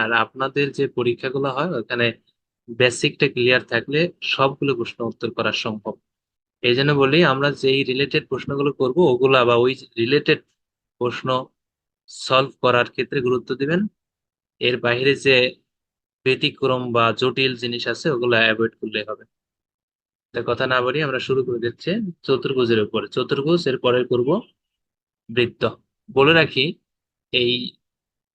আর আপনাদের যে পরীক্ষাগুলো হয় ওখানে বেসিকটা ক্লিয়ার থাকলে সবগুলো প্রশ্ন উত্তর করা সম্ভব। এই জন্য বলি আমরা যেই রিলেটেড প্রশ্নগুলো করব ওগুলা বা ওই রিলেটেড প্রশ্ন সলভ করার ক্ষেত্রে গুরুত্ব দিবেন। এর বাইরে যে ব্যতিক্রম বা জটিল জিনিস আছে ওগুলো অ্যাভয়েড করলে হবে। তা কথা না বলি আমরা শুরু করে দিচ্ছি চতুর্ভুজের উপরে। চতুর্ভুজ এর পরে করব বৃত্ত। বলে রাখি, এই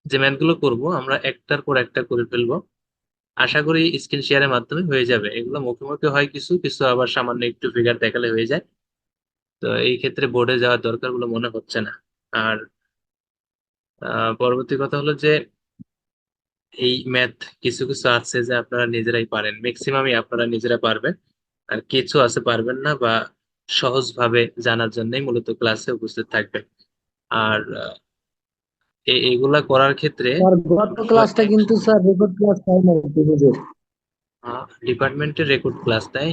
যে ম্যাথগুলো করব আমরা একটার পর একটা করে ফেলবো। আশা করি স্ক্রিন শেয়ারের মাধ্যমে হয়ে যাবে। এগুলো মুখে মুখে হয়, কিছু কিছু আবার সামান্য একটু ফিগার দেখালে হয়ে যায়। তো এই ক্ষেত্রে বোর্ডে যাওয়ার দরকার বলে মনে হচ্ছে না। আর পরবর্তী কথা হলো যে এই ম্যাথ কিছু কিছু আছে যে আপনারা নিজেরাই পারেন, ম্যাক্সিমামই আপনারা নিজেরা পারবেন। আর কিছু আছে পারবেন না বা সহজভাবে জানার জন্যই মূলত ক্লাসে উপস্থিত থাকবে। আর এগুলা করার ক্ষেত্রে স্যার গত সবসময় ক্লাসটা কিন্তু স্যার রেকর্ড ক্লাস হয় না ত্রিভুজের। ডিপার্টমেন্টের রেকর্ড ক্লাস তাই?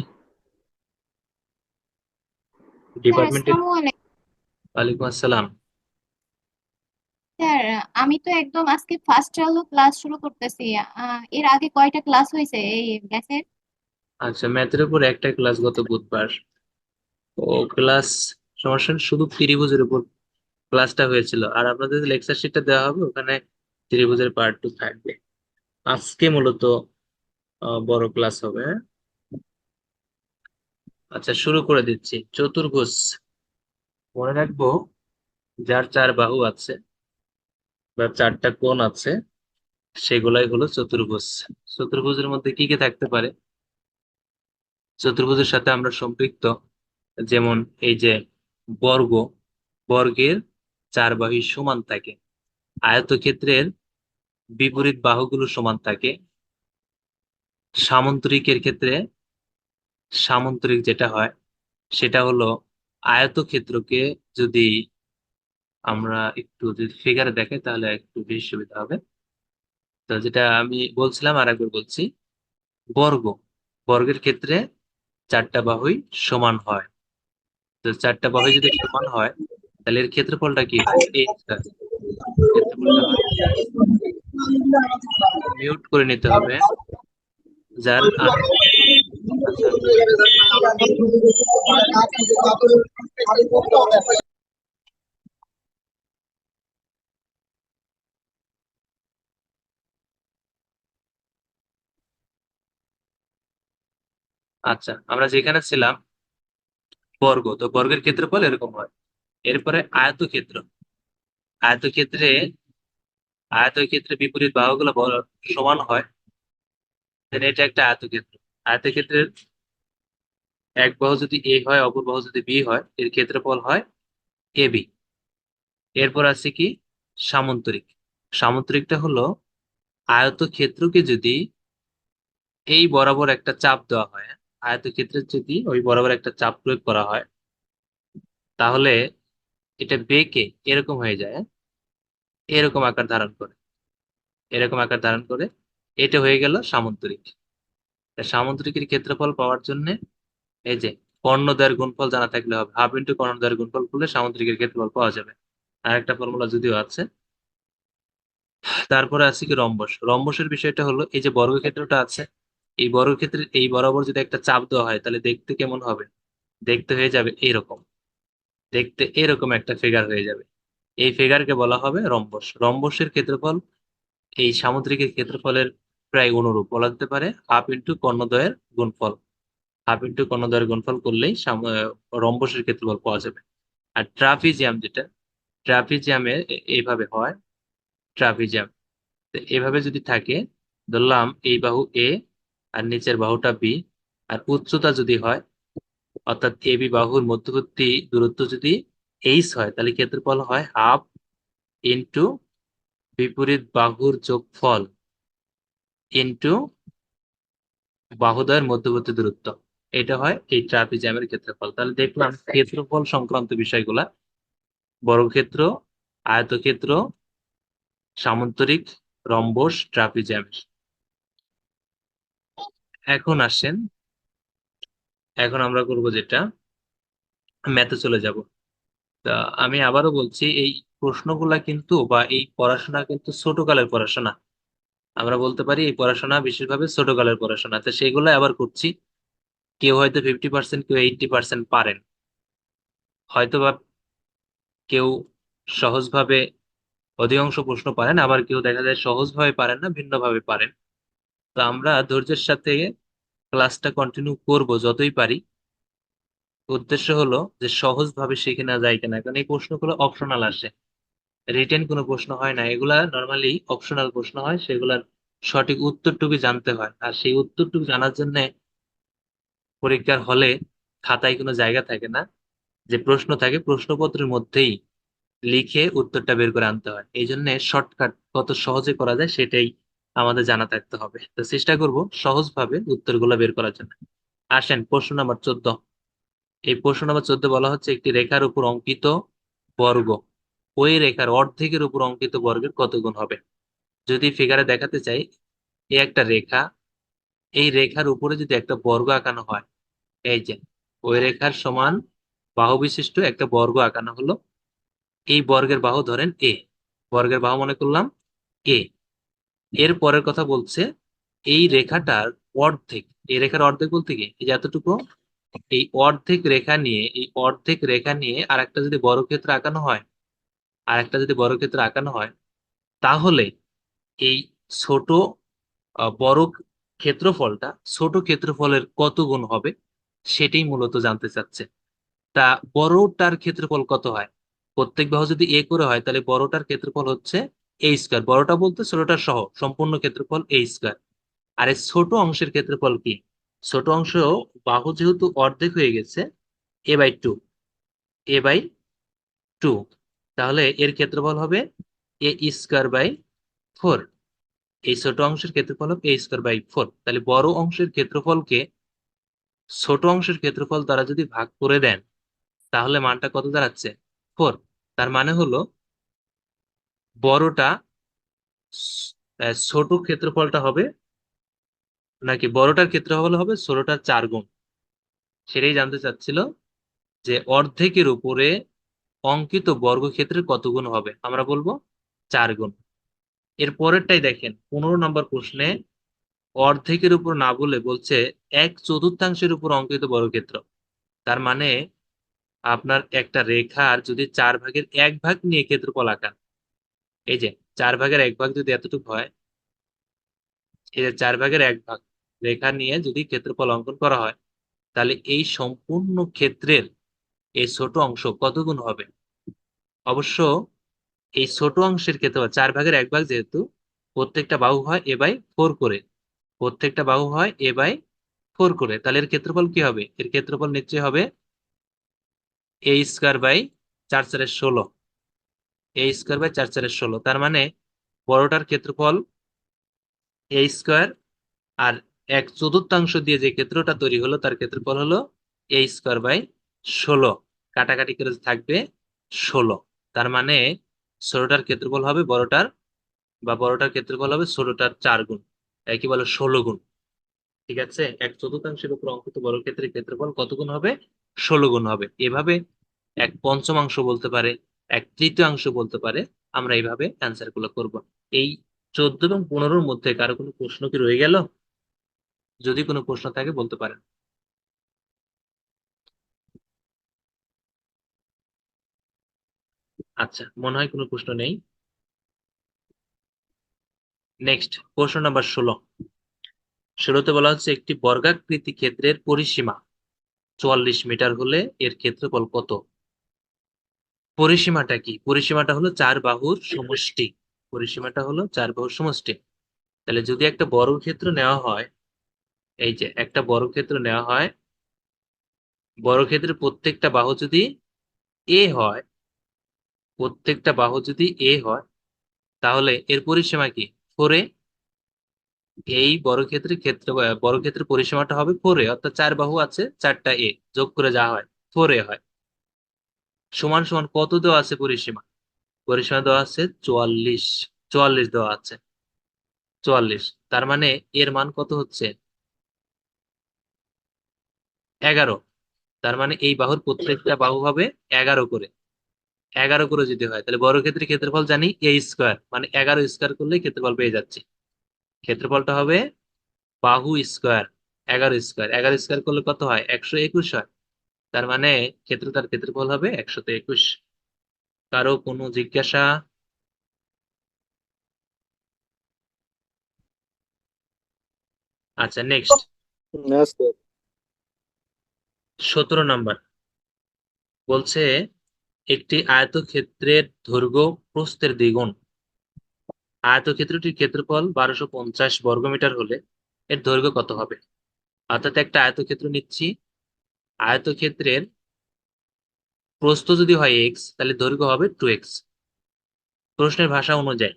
স্যার ডিপার্টমেন্টের। আসসালামু আলাইকুম। ওয়ালাইকুম আসসালাম। স্যার আমি তো একদম আজকে ফার্স্ট হলো ক্লাস শুরু করতেছি। এর আগে কয়টা ক্লাস হয়েছে এই ম্যাথের? আচ্ছা, ম্যাথের উপর একটা ক্লাস গত বুধবার। ও ক্লাস, সমস্যা নেই, শুধু ত্রিভুজের উপর ক্লাসটা হয়েছিল। আর আপনাদের লেকচার শিটটা দেওয়া হবে, ওখানে ত্রিভুজের পার্ট 2 থাকবে। আজকে মূলত বড় ক্লাস হবে, হ্যাঁ? আচ্ছা, শুরু করে দিচ্ছি। চতুর্ভুজ মনে রাখবো, যার চার বাহু আছে বা চারটা কোণ আছে সেগুলাই হলো চতুর্ভুজ। চতুর্ভুজের মধ্যে কি কি থাকতে পারে? চতুর্ভুজের সাথে আমরা সম্পৃক্ত, যেমন এই যে বর্গ, বর্গের চার বাহু সমান থাকে। আয়তক্ষেত্রের বিপরীত বাহুগুলো সমান থাকে। সামন্তরিকের ক্ষেত্রে সামন্তরিক যেটা হয় সেটা হলো আয়তক্ষেত্রকে যদি আমরা একটু যদি ফিগারে দেখাই তাহলে একটু বেশি সুবিধা হবে। তো যেটা আমি বলছিলাম আর একবার বলছি, বর্গ, বর্গের ক্ষেত্রে চারটা বাহুই সমান হয়। তো চারটা বাহুই যদি সমান হয় তাহলে এর ক্ষেত্রফলটা কি হয়? এই ক্ষেত্রফলটা হয়, মিউট করে নিতে হবে যার আচ্ছা, আচ্ছা, আমরা যেখানে ছিলাম বর্গ, তো বর্গের ক্ষেত্রফল এরকম হয়। এরপরে আয়তক্ষেত্র, আয়তক্ষেত্রে আয়তক্ষেত্রে বিপরীত বাহুগুলো সমান হয়, তাহলে এটা একটা আয়তক্ষেত্র। আয়তক্ষেত্রের এক বাহু যদি এ হয় অপর বাহু যদি বি হয় এর ক্ষেত্রফল হয় এ বি। এরপর আছে কি? সামন্তরিক। সামন্তরিকটা হলো আয়তক্ষেত্রকে যদি এই বরাবর একটা চাপ দেওয়া হয়, আয়তক্ষেত্রের যদি ওই বরাবর একটা চাপ প্রয়োগ করা হয় তাহলে এটা বেঁকে এরকম হয়ে যায়, হ্যাঁ? এরকম আকার ধারণ করে, এরকম আকার ধারণ করে। এটা হয়ে গেল সামন্তরিক। তা সামন্তরিকের ক্ষেত্রফল পাওয়ার জন্য এই যে কর্ণদ্বয়ের গুণফল জানা থাকলে হবে, হাফ ইন্টু কর্ণদ্বয়ের গুণফল করলে সামুদ্রিকের ক্ষেত্রফল পাওয়া যাবে। আর একটা ফর্মুলা যদিও আছে। তারপরে আছে কি রম্বস। রম্বসের বিষয়টা হলো এই যে বর্গক্ষেত্রটা আছে, এই বর্গক্ষেত্রের এই বরাবর যদি একটা চাপ দেওয়া হয় তাহলে দেখতে কেমন হবে? দেখতে হয়ে যাবে এইরকম, দেখতে এরকম একটা ফিগার হয়ে যাবে। এই ফিগারকে বলা হবে রম্বস। রম্বসের ক্ষেত্রফল এই সামুদ্রিকের ক্ষেত্রফলের প্রায় অনুরূপ, বলা যেতে পারে হাফ ইন্টু কর্ণদ্বয়ের গুণফল। হাফ ইন্টু কর্ণদ্বয়ের গুণফল করলেই রম্বসের ক্ষেত্রফল পাওয়া যাবে। আর ট্রাপিজিয়াম যেটা, ট্রাপিজিয়ামে এইভাবে হয়। ট্রাপিজিয়াম তো এভাবে যদি থাকে, ধরলাম এই বাহু এ আর নিচের বাহুটা বি, আর উচ্চতা যদি হয় অর্থাৎ এ বি বাহুর মধ্যবর্তী দূরত্ব যদি এইচ হয় তাহলে ক্ষেত্রফল হয় হাফ ইন্টু বিপরীত বাহুর যোগফল ইন্টু বাহুদ্বয়ের মধ্যবর্তী দূরত্ব। এটা হয় এই ট্রাপিজিয়ামের ক্ষেত্রফল। তাহলে দেখলাম ক্ষেত্রফল সংক্রান্ত বিষয়গুলা, বর্গক্ষেত্র, আয়তক্ষেত্র, সামান্তরিক, রম্বস, ট্রাপিজিয়াম। এখন আসেন, এখন আমরা করব যেটা, ম্যাথে চলে যাব। তা আমি আবারও বলছি এই প্রশ্নগুলা কিন্তু বা এই পড়াশোনা কিন্তু ছোটকালের পড়াশোনা। আমরা বলতে পারি এই পড়াশোনা বিশেষভাবে ছোটকালের পড়াশোনা, তো সেগুলো আবার করছি। কেউ হয়তো 50%, কেউ 80% পারেন, হয়তো বা কেউ সহজভাবে অধিকাংশ প্রশ্ন পারেন, আবার কেউ দেখা যায় সহজভাবে পারেন না, ভিন্নভাবে পারেন। তো আমরা ধৈর্যের সাথে ক্লাসটা কন্টিনিউ করব যতই পারি। উদ্দেশ্য হলো যে সহজভাবে শিখে না যায় কিনা, কারণ এই প্রশ্নগুলো অপশনাল আসে, রিটেন কোনো প্রশ্ন হয় না, এগুলা নর্মালি অপশনাল প্রশ্ন হয়, সেগুলার সঠিক উত্তরটুকু জানতে হয়। আর সেই উত্তরটুকু জানার জন্য পরীক্ষার হলে খাতায় কোনো জায়গা থাকে না, যে প্রশ্ন থাকে প্রশ্নপত্রের মধ্যেই লিখে উত্তরটা বের করে আনতে হয়। এই জন্য শর্টকাট কত সহজে করা যায় সেটাই আমাদের জানা থাকতে হবে। তো চেষ্টা করব সহজভাবে উত্তরগুলো বের করার জন্য। আসেন প্রশ্ন নাম্বার 14। এই প্রশ্ন নাম্বার 14 বলা হচ্ছে একটি রেখার উপর অঙ্কিত বর্গ ওই রেখার অর্ধেকের উপর অঙ্কিত বর্গের কত গুণ হবে। যদি ফিগারে দেখাতে চাই, এই একটা রেখা, এই রেখার উপরে যদি একটা বর্গ আঁকানো হয়, এই যে ওই রেখার সমান বাহু বিশিষ্ট একটা বর্গ আঁকানো হলো। এই বর্গের বাহু ধরেন এ, বর্গের বাহু মনে করলাম এ। এর পরের কথা বলছে এই রেখাটার অর্ধেক, এই রেখার অর্ধেক বলতে কি এই যে এতটুকু, এই অর্ধেক রেখা নিয়ে, এই অর্ধেক রেখা নিয়ে আর একটা যদি বর্গক্ষেত্র আঁকানো হয়, আর একটা যদি বর্গক্ষেত্র আঁকানো হয়, তাহলে এই ছোট বড় ক্ষেত্রফলটা ছোট ক্ষেত্রফলের কত গুণ হবে, সেটাই মূলত জানতে চাচ্ছে। তা বড়টার ক্ষেত্রফল কত হয়? প্রত্যেক বাহু যদি এ করে হয়, তাহলে বড়টার ক্ষেত্রফল হচ্ছে এ স্কয়ার, বড়টা বলতে ছোটটার সহ সম্পূর্ণ ক্ষেত্রফল এ স্কয়ার। আর এই ছোট অংশের ক্ষেত্রফল কি? ছোট অংশ, বাহু যেহেতু অর্ধেক হয়ে গেছে, A by two, A by two, তাহলে এর ক্ষেত্রফল হবে এ স্কয়ার বাই ফোর। এই ছোট অংশের ক্ষেত্রফল হবে এ স্কয়ার বাই ফোর। তাহলে বড় অংশের ক্ষেত্রফলকে ছোট অংশের ক্ষেত্রফল দ্বারা যদি ভাগ করে দেন, তাহলে মানটা কত দাঁড়াচ্ছে? ফোর। তার মানে হলো বড়টা ছোট ক্ষেত্রফলটা হবে, নাকি বড়টার ক্ষেত্রফল হবে ছোটটার 4 গুণ, সেটাই জানতে চাচ্ছিল। যে অর্ধেকের উপরে অঙ্কিত বর্গক্ষেত্রের কত গুণ হবে, আমরা বলবো 4 গুণ। এর পরেরটাই দেখেন, 15 নম্বর প্রশ্নে অর্ধেকের উপর না বলে বলছে 1/4 উপর অঙ্কিত বর্গক্ষেত্র। তার মানে আপনার একটা রেখার যদি 4/1 নিয়ে ক্ষেত্রফল আঁকান, এই যে 4/1 যদি এতটুকু হয়, এই যে 4/1 রেখা নিয়ে যদি ক্ষেত্রফল অঙ্কন করা হয়, তাহলে এই সম্পূর্ণ ক্ষেত্রের এই ছোট অংশ কত গুণ হবে? অবশ্য এই ছোট অংশের ক্ষেত্রফল 4/1 যেহেতু প্রত্যেকটা বাহু হয় এ বাই ফোর করে, প্রত্যেকটা বাহু হয় এ বাই ফোর করে, তাহলে এর ক্ষেত্রফল কি হবে? এর ক্ষেত্রফল নিশ্চয়ই হবে A square by 4/4 = 16, A square by 4/4 = 16। তার মানে বড়টার ক্ষেত্রফল এ স্কয়ার, আর 1/4 দিয়ে যে ক্ষেত্রটা তৈরি হলো তার ক্ষেত্রফল হলো এ স্কয়ার বাই 16, কাটাকাটি করে থাকবে 16। তার মানে ছোটটার ক্ষেত্রফল হবে বড়টার, বা বড়টার ক্ষেত্রফল হবে ছোটটার 4 গুণ, কি বলে 16 গুণ। ঠিক আছে, 1/4 উপর অঙ্কিত বর্গক্ষেত্রের ক্ষেত্রফল কত গুণ হবে? 16 গুণ হবে। এভাবে 1/5 বলতে পারে, 1/3 বলতে পারে। আমরা এইভাবে অ্যান্সার গুলো করবো। এই 14 এবং 15-র মধ্যে কারো কোনো প্রশ্ন কি রয়ে গেল? যদি কোনো প্রশ্ন থাকে বলতে পারেন। আচ্ছা, মনে হয় কোনো প্রশ্ন নেই। নেক্সট প্রশ্ন নাম্বার 16। 16তে বলা হচ্ছে একটি বর্গাকৃতি ক্ষেত্রের পরিসীমা 44 মিটার হলে এর ক্ষেত্রফল কত? পরিসীমাটা কি? পরিসীমাটা হলো চার বাহুর সমষ্টি। পরিসীমাটা হলো চার বাহুর সমষ্টি। তাহলে যদি একটা বর্গক্ষেত্র নেওয়া হয়, এই যে একটা বর্গক্ষেত্র নেওয়া হয়, বর্গক্ষেত্রের প্রত্যেকটা বাহু যদি এ হয়, প্রত্যেকটা বাহু যদি এ হয়, তাহলে এর পরিসীমা কি? 4a। এই বর্গক্ষেত্রের পরিসীমাটা হবে 4a, অর্থাৎ চার বাহু আছে, চারটা এ যোগ করে যা হয় 4a হয়। সমান সমান কত দেওয়া আছে পরিসীমা? পরিসীমা দেওয়া আছে 44, 44 দেওয়া আছে, 44। তার মানে এর মান কত হচ্ছে? 11। তার মানে এই বাহুর প্রত্যেকটা বাহু হবে 11 করে। 11 করে যদি হয়, তাহলে বর্গক্ষেত্রের ক্ষেত্রফল জানি এ স্কোয়ার, মানে 11 স্কোয়ার করলে ক্ষেত্রফল পেয়ে যাচ্ছে। ক্ষেত্রফলটা হবে বাহু স্কোয়ার 11 স্কোয়ার। 11 স্কোয়ার করলে কত হয়? 121 হয়। তার মানে তার ক্ষেত্রফল হবে 121। কারো কোনো জিজ্ঞাসা? আচ্ছা, নেক্সট না স্যার। 17 নাম্বার বলছে একটি আয়তক্ষেত্রের দৈর্ঘ্য প্রস্থের দ্বিগুণ। আয়তক্ষেত্রটির ক্ষেত্রফল 1250 বর্গমিটার হলে এর দৈর্ঘ্য কত হবে? অর্থাৎ একটা আয়তক্ষেত্র নিচ্ছি, আয়তক্ষেত্রের প্রস্থ যদি হয় এক্স তাহলে দৈর্ঘ্য হবে 2x। প্রশ্নের ভাষা অনুযায়ী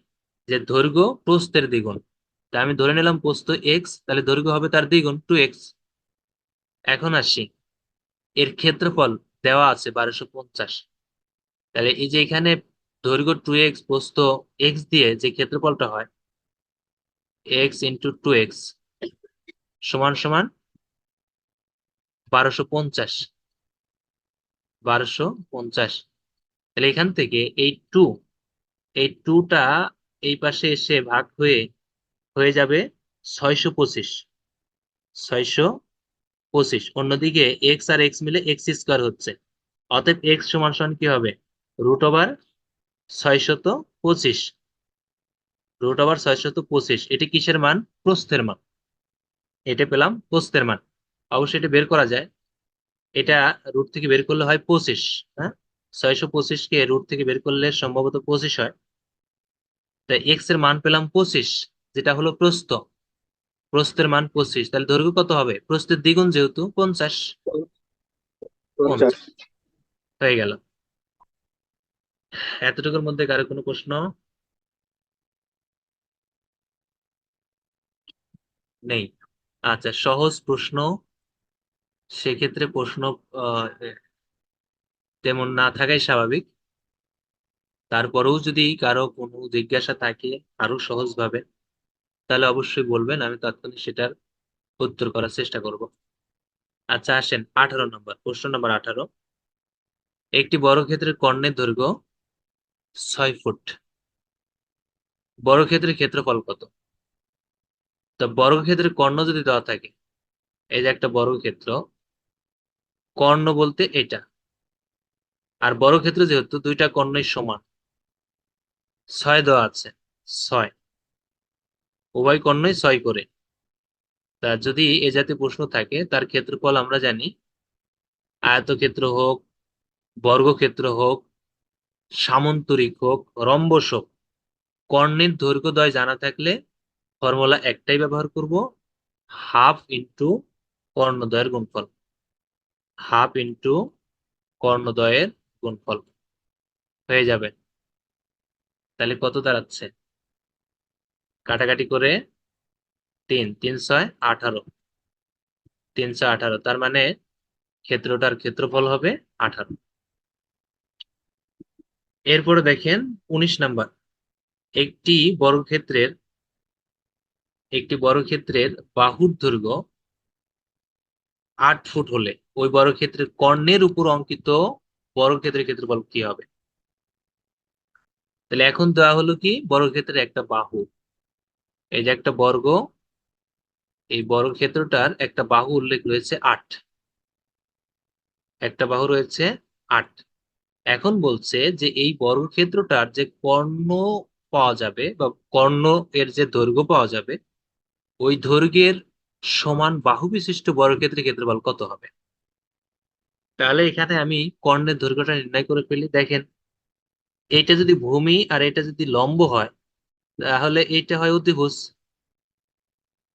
যে দৈর্ঘ্য প্রস্থের দ্বিগুণ, তা আমি ধরে নিলাম প্রস্থ এক্স, তাহলে দৈর্ঘ্য হবে তার দ্বিগুণ 2x। এখন আসি, এর ক্ষেত্রফল দেওয়া আছে 1250। তাহলে এই যে এখানে দৈর্ঘ্য 2x, প্রস্থ x দিয়ে যে ক্ষেত্রফলটা হয় x ইন্টু 2x সমান সমান 1250। 1250। তাহলে এখান থেকে এই টুটা এই পাশে এসে ভাগ হয়ে হয়ে যাবে 625। 625। অন্যদিকে এক্স আর এক্স মিলে এক্স স্কোয়ার হচ্ছে, অতএব এক্স সমান সমান কি হবে? Root over 625। রুট ওভার 625, এটি কিসের মান? প্রস্থের মান। এটা পেলাম প্রস্থের মান। অবশ্যই এটা বের করা যায়। এটা রুট থেকে বের করলে হয় 25। হ্যাঁ, 625 কে রুট থেকে বের করলে সম্ভবত 25 হয়। তাই এক্স এর মান পেলাম 25, যেটা হলো প্রস্থ। প্রস্থের মান 25, তাহলে দৈর্ঘ্য কত হবে? প্রস্থের দ্বিগুণ যেহেতু 50। 50। 50 হয়ে গেল। এতটুকুর মধ্যে কারো কোনো প্রশ্ন নেই? আচ্ছা, সহজ প্রশ্ন, সেক্ষেত্রে প্রশ্ন আহ, তেমন না থাকাই স্বাভাবিক। তারপরেও যদি কারো কোনো জিজ্ঞাসা থাকে আরো সহজ ভাবে, তাহলে অবশ্যই বলবেন, আমি তৎক্ষণাৎ সেটার উত্তর করার চেষ্টা করব। আচ্ছা, আসেন 18 নম্বর প্রশ্ন, নম্বর 18। একটি বর্গক্ষেত্রের কর্ণের দৈর্ঘ্য 6 ফুট। বর্গক্ষেত্রের ক্ষেত্রফল কত? তো বর্গক্ষেত্রের কর্ণ যদি দেওয়া থাকে, এই যে একটা বর্গক্ষেত্র, কর্ণ বলতে এটা, আর বর্গক্ষেত্র যেহেতু দুইটা কর্ণই সমান, 6 দেওয়া আছে, 6, উভয় কর্ণই 6 করে। তা যদি এ জাতীয় প্রশ্ন থাকে, তার ক্ষেত্রফল আমরা জানি, আয়তক্ষেত্র হোক, বর্গক্ষেত্র হোক, সামন্তরিক হোক, রম্বস হোক, কর্ণের দৈর্ঘ্যদ্বয় জানা থাকলে ফর্মুলা একটাই ব্যবহার করব, হাফ ইন্টু কর্ণদ্বয়ের গুণফল। হাফ ইন্টু কর্ণদ্বয়ের গুণফল হয়ে যাবে। তাহলে কত দাঁড়াচ্ছে? কাটাকাটি করে 3, 3 6 18। 318, তার মানে ক্ষেত্রটার ক্ষেত্রফল হবে 18। এরপরে দেখেন 19 নাম্বার। একটি বর্গক্ষেত্রের একটি বর্গক্ষেত্রের বাহুর দৈর্ঘ্য 8 ফুট হলে ওই বর্গক্ষেত্রের কর্ণের উপর অঙ্কিত বর্গক্ষেত্রের ক্ষেত্রফল কি হবে? তাহলে এখন দেওয়া হলো কি, বর্গক্ষেত্রের একটা বাহু, এই যে একটা বর্গ, এই বর্গক্ষেত্রটার একটা বাহু উল্লেখ রয়েছে 8। একটা বাহু রয়েছে 8। এখন বলছে যে এই বর্গক্ষেত্রটার যে কর্ণ পাওয়া যাবে বা কর্ণ এর যে দৈর্ঘ্য পাওয়া যাবে, ওই দৈর্ঘ্যের সমান বাহু বিশিষ্ট বর্গক্ষেত্রের ক্ষেত্রফল কত হবে? তাহলে এখানে আমি কর্ণের দৈর্ঘ্যটা নির্ণয় করে ফেলি। দেখেন, এইটা যদি ভূমি আর এটা যদি লম্ব হয়, তাহলে এইটা হয় অতিভুজ।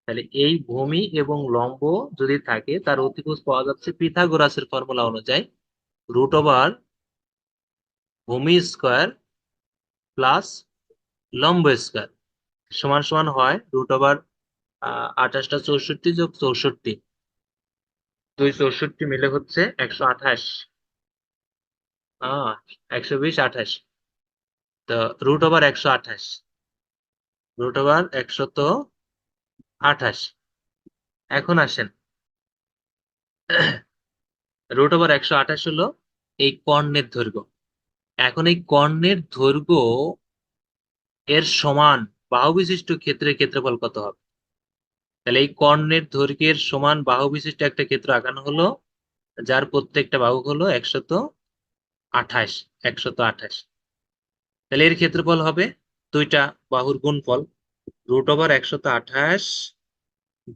তাহলে এই ভূমি এবং লম্ব যদি থাকে, তার অতিভুজ পাওয়া যাচ্ছে পিথাগোরাসের ফর্মুলা অনুযায়ী, রুট ওভার ভূমি স্কোয়ার প্লাস লম্ব স্কোয়ার সমান সমান হয় রুট ওভার 28টা 64 যোগ 64। 2 64 মিলে হচ্ছে 128। 120 28। তো রুট ওভার 128, রুট ওভার 128। এখন আসেন, রুট ওভার 128 হলো এই কর্ণের দৈর্ঘ্য। এখন এই কর্ণের দৈর্ঘ্য এর সমান বাহু বিশিষ্ট ক্ষেত্রের ক্ষেত্রফল কত হবে? তাহলে এই কর্ণের দৈর্ঘ্যের সমান বাহু বিশিষ্ট একটা ক্ষেত্র আঁকানো হলো, যার প্রত্যেকটা বাহু হলো 128। 128, তাহলে এর ক্ষেত্রফল হবে দুইটা বাহুর গুণফল, √128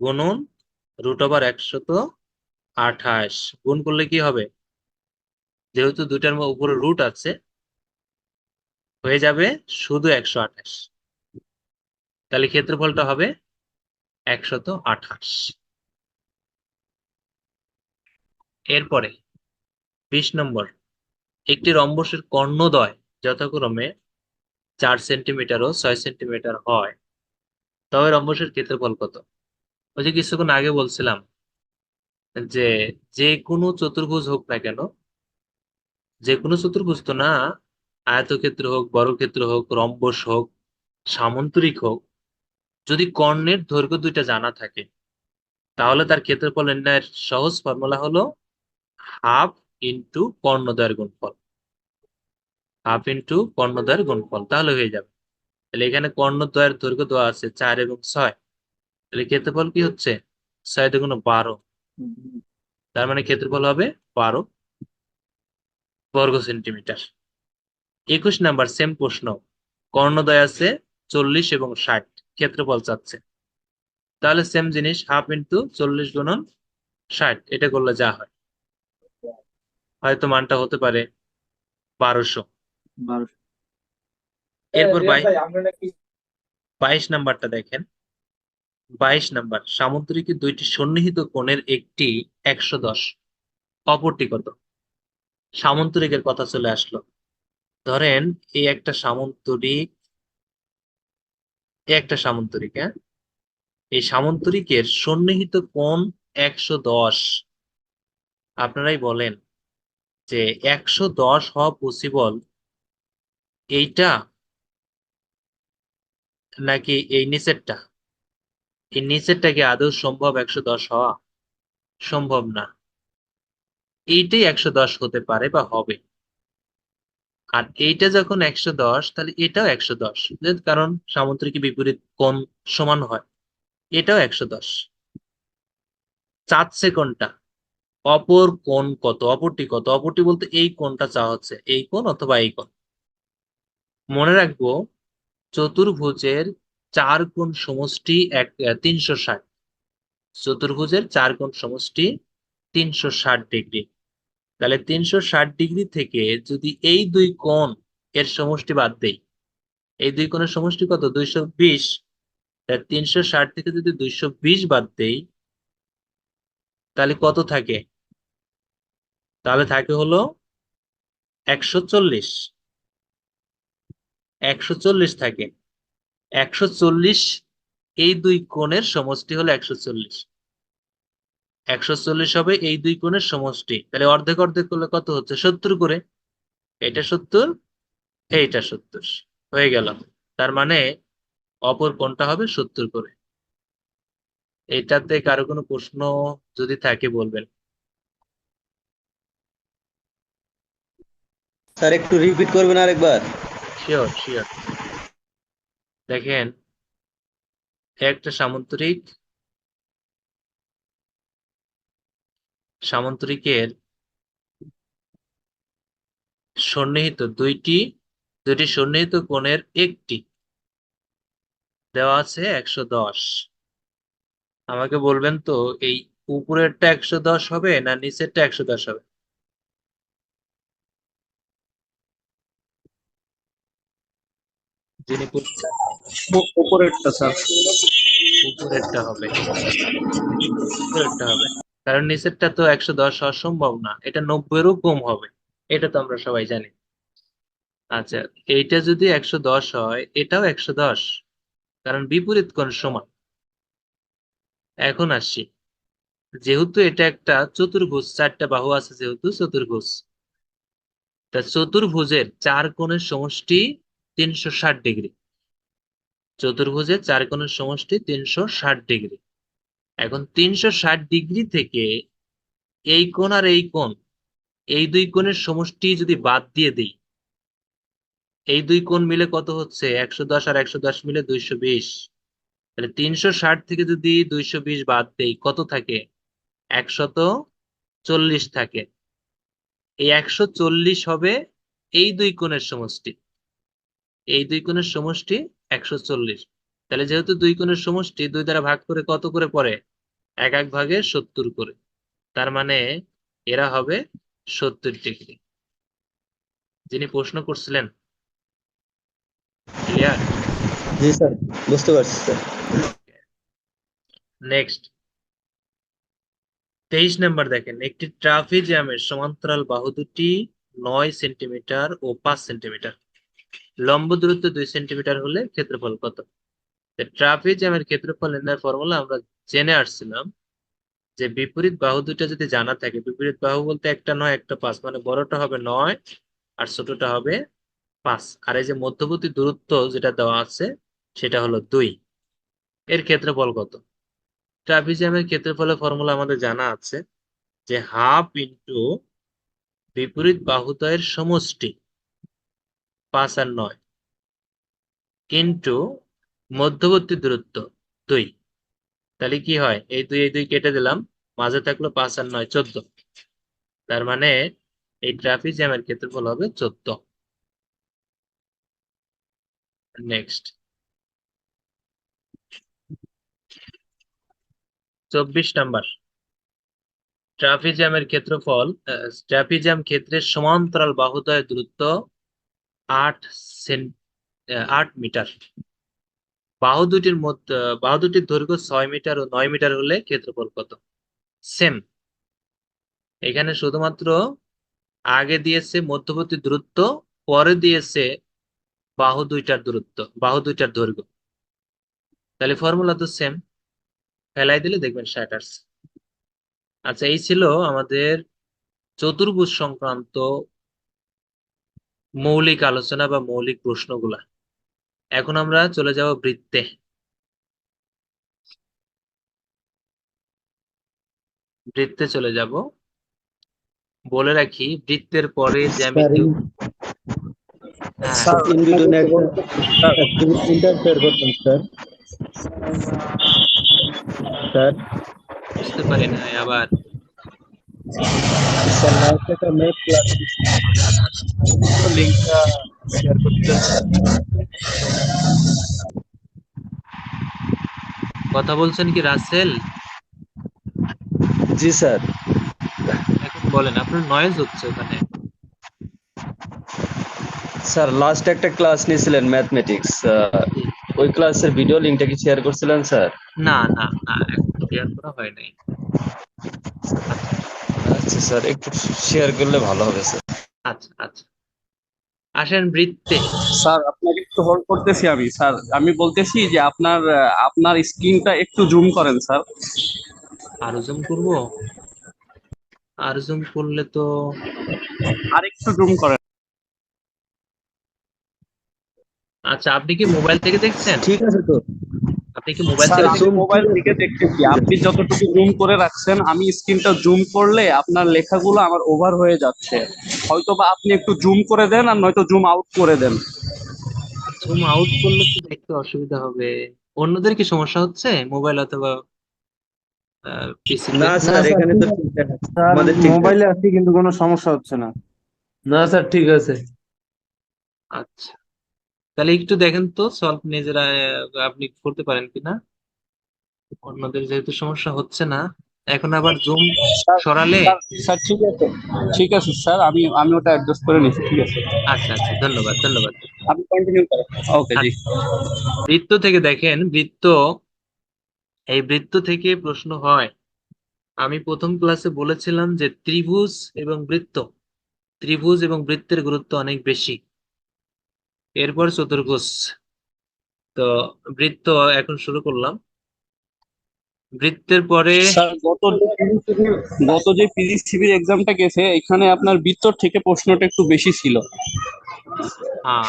গুণন √128। গুণ করলে কি হবে? যেহেতু দুইটার উপরে রুট আছে, হয়ে যাবে শুধু 128। তাহলে ক্ষেত্রফলটা হবে 128। এরপরে 20 নম্বর, একটি রম্বসের কর্ণদ্বয় যথাক্রমে 4 সেন্টিমিটার ও 6 সেন্টিমিটার হয়, তবে রম্বসের ক্ষেত্রফল কত? ওই যে কিছুক্ষণ আগে বলছিলাম যে যে কোনো চতুর্ভুজ হোক না কেন, যে কোনো চতুর্ভুজ তো না, আয়তক্ষেত্র হোক, বর্গক্ষেত্র হোক, রম্বস হোক, সামন্তরিক হোক, যদি কর্ণের দৈর্ঘ্য দুইটা জানা থাকে, তাহলে তার ক্ষেত্রফল নির্ণয়ের সহজ ফর্মুলা হলো হাফ ইন্টু কর্ণদ্বয়ের গুণফল। হাফ ইন্টু কর্ণদ্বয়ের গুণফল, তাহলে হয়ে যাবে। তাহলে এখানে কর্ণদ্বয়ের দৈর্ঘ্য দেওয়া আছে 4 এবং 6, তাহলে ক্ষেত্রফল কি হচ্ছে? 6 × 12, তার মানে ক্ষেত্রফল হবে 12 বর্গ সেন্টিমিটার। 21 নাম্বার সেম প্রশ্ন, কর্ণদ্বয় আছে 40 এবং 60, ক্ষেত্রফল চাচ্ছে। তাহলে সেম জিনিস, হাফ ইন্টু 40 গুণন 60, এটা করলে যা হয়, হয়তো মানটা হতে পারে 1200। 1200। এরপর রিয়াদ ভাই আমরা নাকি 22 নাম্বারটা দেখেন। 22 নাম্বার, সামুদ্রিকের দুইটি সন্নিহিত কোণের একটি 110, অপরটি কত? সামন্তরিকের কথা চলে আসলো। ধরেন এই একটা সামন্তরিক, হ্যাঁ, এই সামন্তরিকের সন্নিহিত কোণ 110। আপনারাই বলেন যে 110 হওয়া পসিবল এইটা নাকি এই নিচেরটা? এই নিচেরটা কি আদৌ সম্ভব 110 হওয়া? সম্ভব না। এইটাই 110 হতে পারে বা হবে। আর এইটা যখন 110, তাহলে এটাও 110, কারণ সামুদ্রিক বিপরীত কোণ সমান হয়, এটাও 110। চাচ্ছে কোনটা? অপর কোণ কত? অপরটি কত? অপরটি বলতে এই কোণটা চা হচ্ছে, এই কোণ অথবা এই কোণ। মনে রাখবো চতুর্ভুজের 4 কোণ সমষ্টি 360। চতুর্ভুজের 4 কোণ সমষ্টি 360 ডিগ্রি। তাহলে 360 ডিগ্রি থেকে যদি এই দুই কোণ এর সমষ্টি বাদ দেই, এই দুই কোণের সমষ্টি কত? 220। 360 থেকে যদি 220 বাদ দেই, তাহলে কত থাকে? তাহলে থাকে হলো 140। 140 থাকে। 140, এই দুই কোণের সমষ্টি হলো 140। 140 হবে এই দুই কোণের সমষ্টি, তাহলে অর্ধেক অর্ধেক করলে কত হচ্ছে? 70 করে। এটা 70, এইটা 70, হয়ে গেল। তার মানে অপর কোণটা হবে 70 করে। এটাতে কারো কোনো প্রশ্ন যদি থাকে বলবেন। স্যার একটু রিপিট করবেন আরেকবার। Sure sure. দেখেন একটা সামন্তরিকের সন্নিহিত দুইটি সন্নিহিত কোণের একটি দেওয়া আছে 110। আমাকে বলবেন তো এই উপরেরটা 110 হবে না নিচেরটা 110 হবে? যিনি উপরেরটা স্যার। উপরেরটা হবে, উপরেরটা হবে, কারণ নিচেরটা তো 110 হওয়া সম্ভব না, এটা 90-এরও কম হবে, এটা তো আমরা সবাই জানি। আচ্ছা, এইটা যদি 110 হয়, এটাও 110, কারণ বিপরীত কোণ সমান। এখন আসছি, যেহেতু এটা একটা চতুর্ভুজ, 4টা বাহু আছে, যেহেতু চতুর্ভুজ, তা চতুর্ভুজের 4 কোণের সমষ্টি 360 ডিগ্রি। চতুর্ভুজের 4 কোণের সমষ্টি 360 ডিগ্রি। এখন 360 ডিগ্রি থেকে এই কোণ আর এই কোণ, এই দুই কোণের সমষ্টি যদি বাদ দিয়ে দিই, এই দুই কোণ মিলে কত হচ্ছে? 110 আর 110 মিলে 220। তাহলে 360 থেকে যদি 220 বাদ দেই কত থাকে? 140 থাকে। এই 140 হবে এই দুই কোণের সমষ্টি। এই দুই কোণের সমষ্টি 140। তাহলে যেহেতু দুই কোণের সমষ্টি, দুই দ্বারা ভাগ করে কত করে পড়ে? এক এক ভাগে 70 করে। তার মানে এরা হবে 70 ডিগ্রি। যিনি প্রশ্ন করছিলেন, ক্লিয়ার? জি স্যার, বুঝতে পারছি স্যার। নেক্সট 23 নাম্বার দেখেন, একটি ট্রাপিজিয়ামের সমান্তরাল বাহু দুটি 9 সেন্টিমিটার ও 5 সেন্টিমিটার, লম্ব দূরত্ব 2 সেন্টিমিটার হলে ক্ষেত্রফল কত? ট্রাপিজিয়ামের ক্ষেত্রফল নির্ণয়ের ফর্মুলা আমরা জেনে আসছিলাম যে বিপরীত বাহু দুটো যদি জানা থাকে, বিপরীত বাহু বলতে একটা 9 একটা 5, মানে বড়টা হবে 9 আর ছোটটা হবে 5, আর এই যে মধ্যবর্তী দূরত্ব যেটা দেওয়া আছে সেটা হলো 2। এর ক্ষেত্রফল কত? ট্রাপিজিয়ামের ক্ষেত্রফলের ফর্মুলা আমাদের জানা আছে যে হাফ ইন্টু বিপরীত বাহুদ্বয়ের সমষ্টি 5 আর 9 ইন্টু মধ্যবর্তী দূরত্ব 2। তাহলে কি হয়? এই দুই কেটে দিলাম, মাঝে থাকলো 5 আর 9 14। তার মানে এই ট্রাপিজিয়ামের ক্ষেত্রফল হবে 14। নেক্সট 24 নাম্বার, ট্রাপিজিয়ামের ক্ষেত্রফল, ট্রাপিজিয়াম ক্ষেত্রের সমান্তরাল বাহুদ্বয়ের দূরত্ব 8 8 মিটার। বাহু দুটির দৈর্ঘ্য 6 মিটার ও 9 মিটার হলে ক্ষেত্রফল কত? সেম, এখানে শুধুমাত্র আগে দিয়েছে মধ্যবর্তী দূরত্ব, পরে দিয়েছে বাহু দুইটার দৈর্ঘ্য। তাহলে ফর্মুলা তো সেম, ফেলাই দিলে দেখবেন 60 আসছে। আচ্ছা, এই ছিল আমাদের চতুর্ভুজ সংক্রান্ত মৌলিক আলোচনা বা মৌলিক প্রশ্নগুলা। এখন আমরা চলে যাব বৃত্তে। বৃত্তে চলে যাব। বলে রাখি, বৃত্তের পরে স্যার জ্যামিতি। হ্যাঁ, স্যার ইন বিটুইন একটা ইন্টারফেয়ার করতেন স্যার। স্যার বুঝতে পারি না আবার। স্যার লাস্ট একটা ম্যাথ ক্লাস লিংকটা শেয়ার করতেন স্যার। কথা বলছেন কি রাসেল? জি স্যার। এখন বলেন, আপনার নয়েজ হচ্ছে ওখানে। স্যার লাস্ট একটা ক্লাস নিয়েছিলেন ম্যাথমেটিক্স, ওই ক্লাসের ভিডিও লিংকটা কি শেয়ার করছিলেন স্যার? না না না, এখন শেয়ার করা হয় নাই। আচ্ছা আচ্ছা স্যার, একটু শেয়ার করলে ভালো হবে স্যার। আচ্ছা আচ্ছা, আসেন বৃত্তে। স্যার আপনাকে একটু হোল্ড করতেছি আমি। স্যার আমি বলতেছি যে আপনার স্ক্রিনটা একটু জুম করেন স্যার। আরো জুম করব? আর জুম করলে তো। আর একটু জুম করেন। আচ্ছা, আপনি কি মোবাইল থেকে দেখছেন? ঠিক আছে তো আপনি কি মোবাইল স্যার থেকে আমি জুম মোবাইল ঠিক থেকে আছে। দেখতেছি, আপনি যতটুকু জুম করে রাখছেন আমি স্ক্রিনটা জুম করলে আপনার লেখাগুলো আমার ওভার হয়ে যাচ্ছে। হয়তো বা আপনি একটু জুম করে দেন আর নয়তো জুম আউট করে দেন। জুম আউট করলে তো দেখতে অসুবিধা হবে। অন্যদের কি সমস্যা হচ্ছে মোবাইল অথবা পিসিতে? না না স্যার, স্যার এখানে তো ঠিক আছে ঠিকঠাক আছে, স্যার, আমাদের ঠিকঠাক। মোবাইলে আছি কিন্তু কোনো সমস্যা হচ্ছে না। না স্যার ঠিক আছে। আচ্ছা, তাহলে একটু দেখেন তো সলভ নিজেরা আপনি করতে পারেন কিনা। অন্যদের যেহেতু সমস্যা হচ্ছে না, এখন আবার জুম স্যার সরালে। স্যার স্যার ঠিক আছে, ঠিক আছে স্যার, আমি আমি ওটা অ্যাডজাস্ট করে নিচ্ছি। ঠিক আছে, আচ্ছা আচ্ছা, ধন্যবাদ ধন্যবাদ। আপনি কন্টিনিউ করেন। ওকে জি। আচ্ছা, বৃত্ত থেকে দেখেন, এই বৃত্ত থেকে প্রশ্ন হয়। আমি প্রথম ক্লাসে বলেছিলাম যে ত্রিভুজ এবং বৃত্তের গুরুত্ব অনেক বেশি। এরপর চতুর্ভুজ। তো বৃত্ত এখন শুরু করলাম। বৃত্তের পরে। স্যার গত যে পিজিসিবির এক্সামটা গেছে এখানে আপনার বৃত্তর থেকে প্রশ্নটা একটু বেশি ছিল। হ্যাঁ,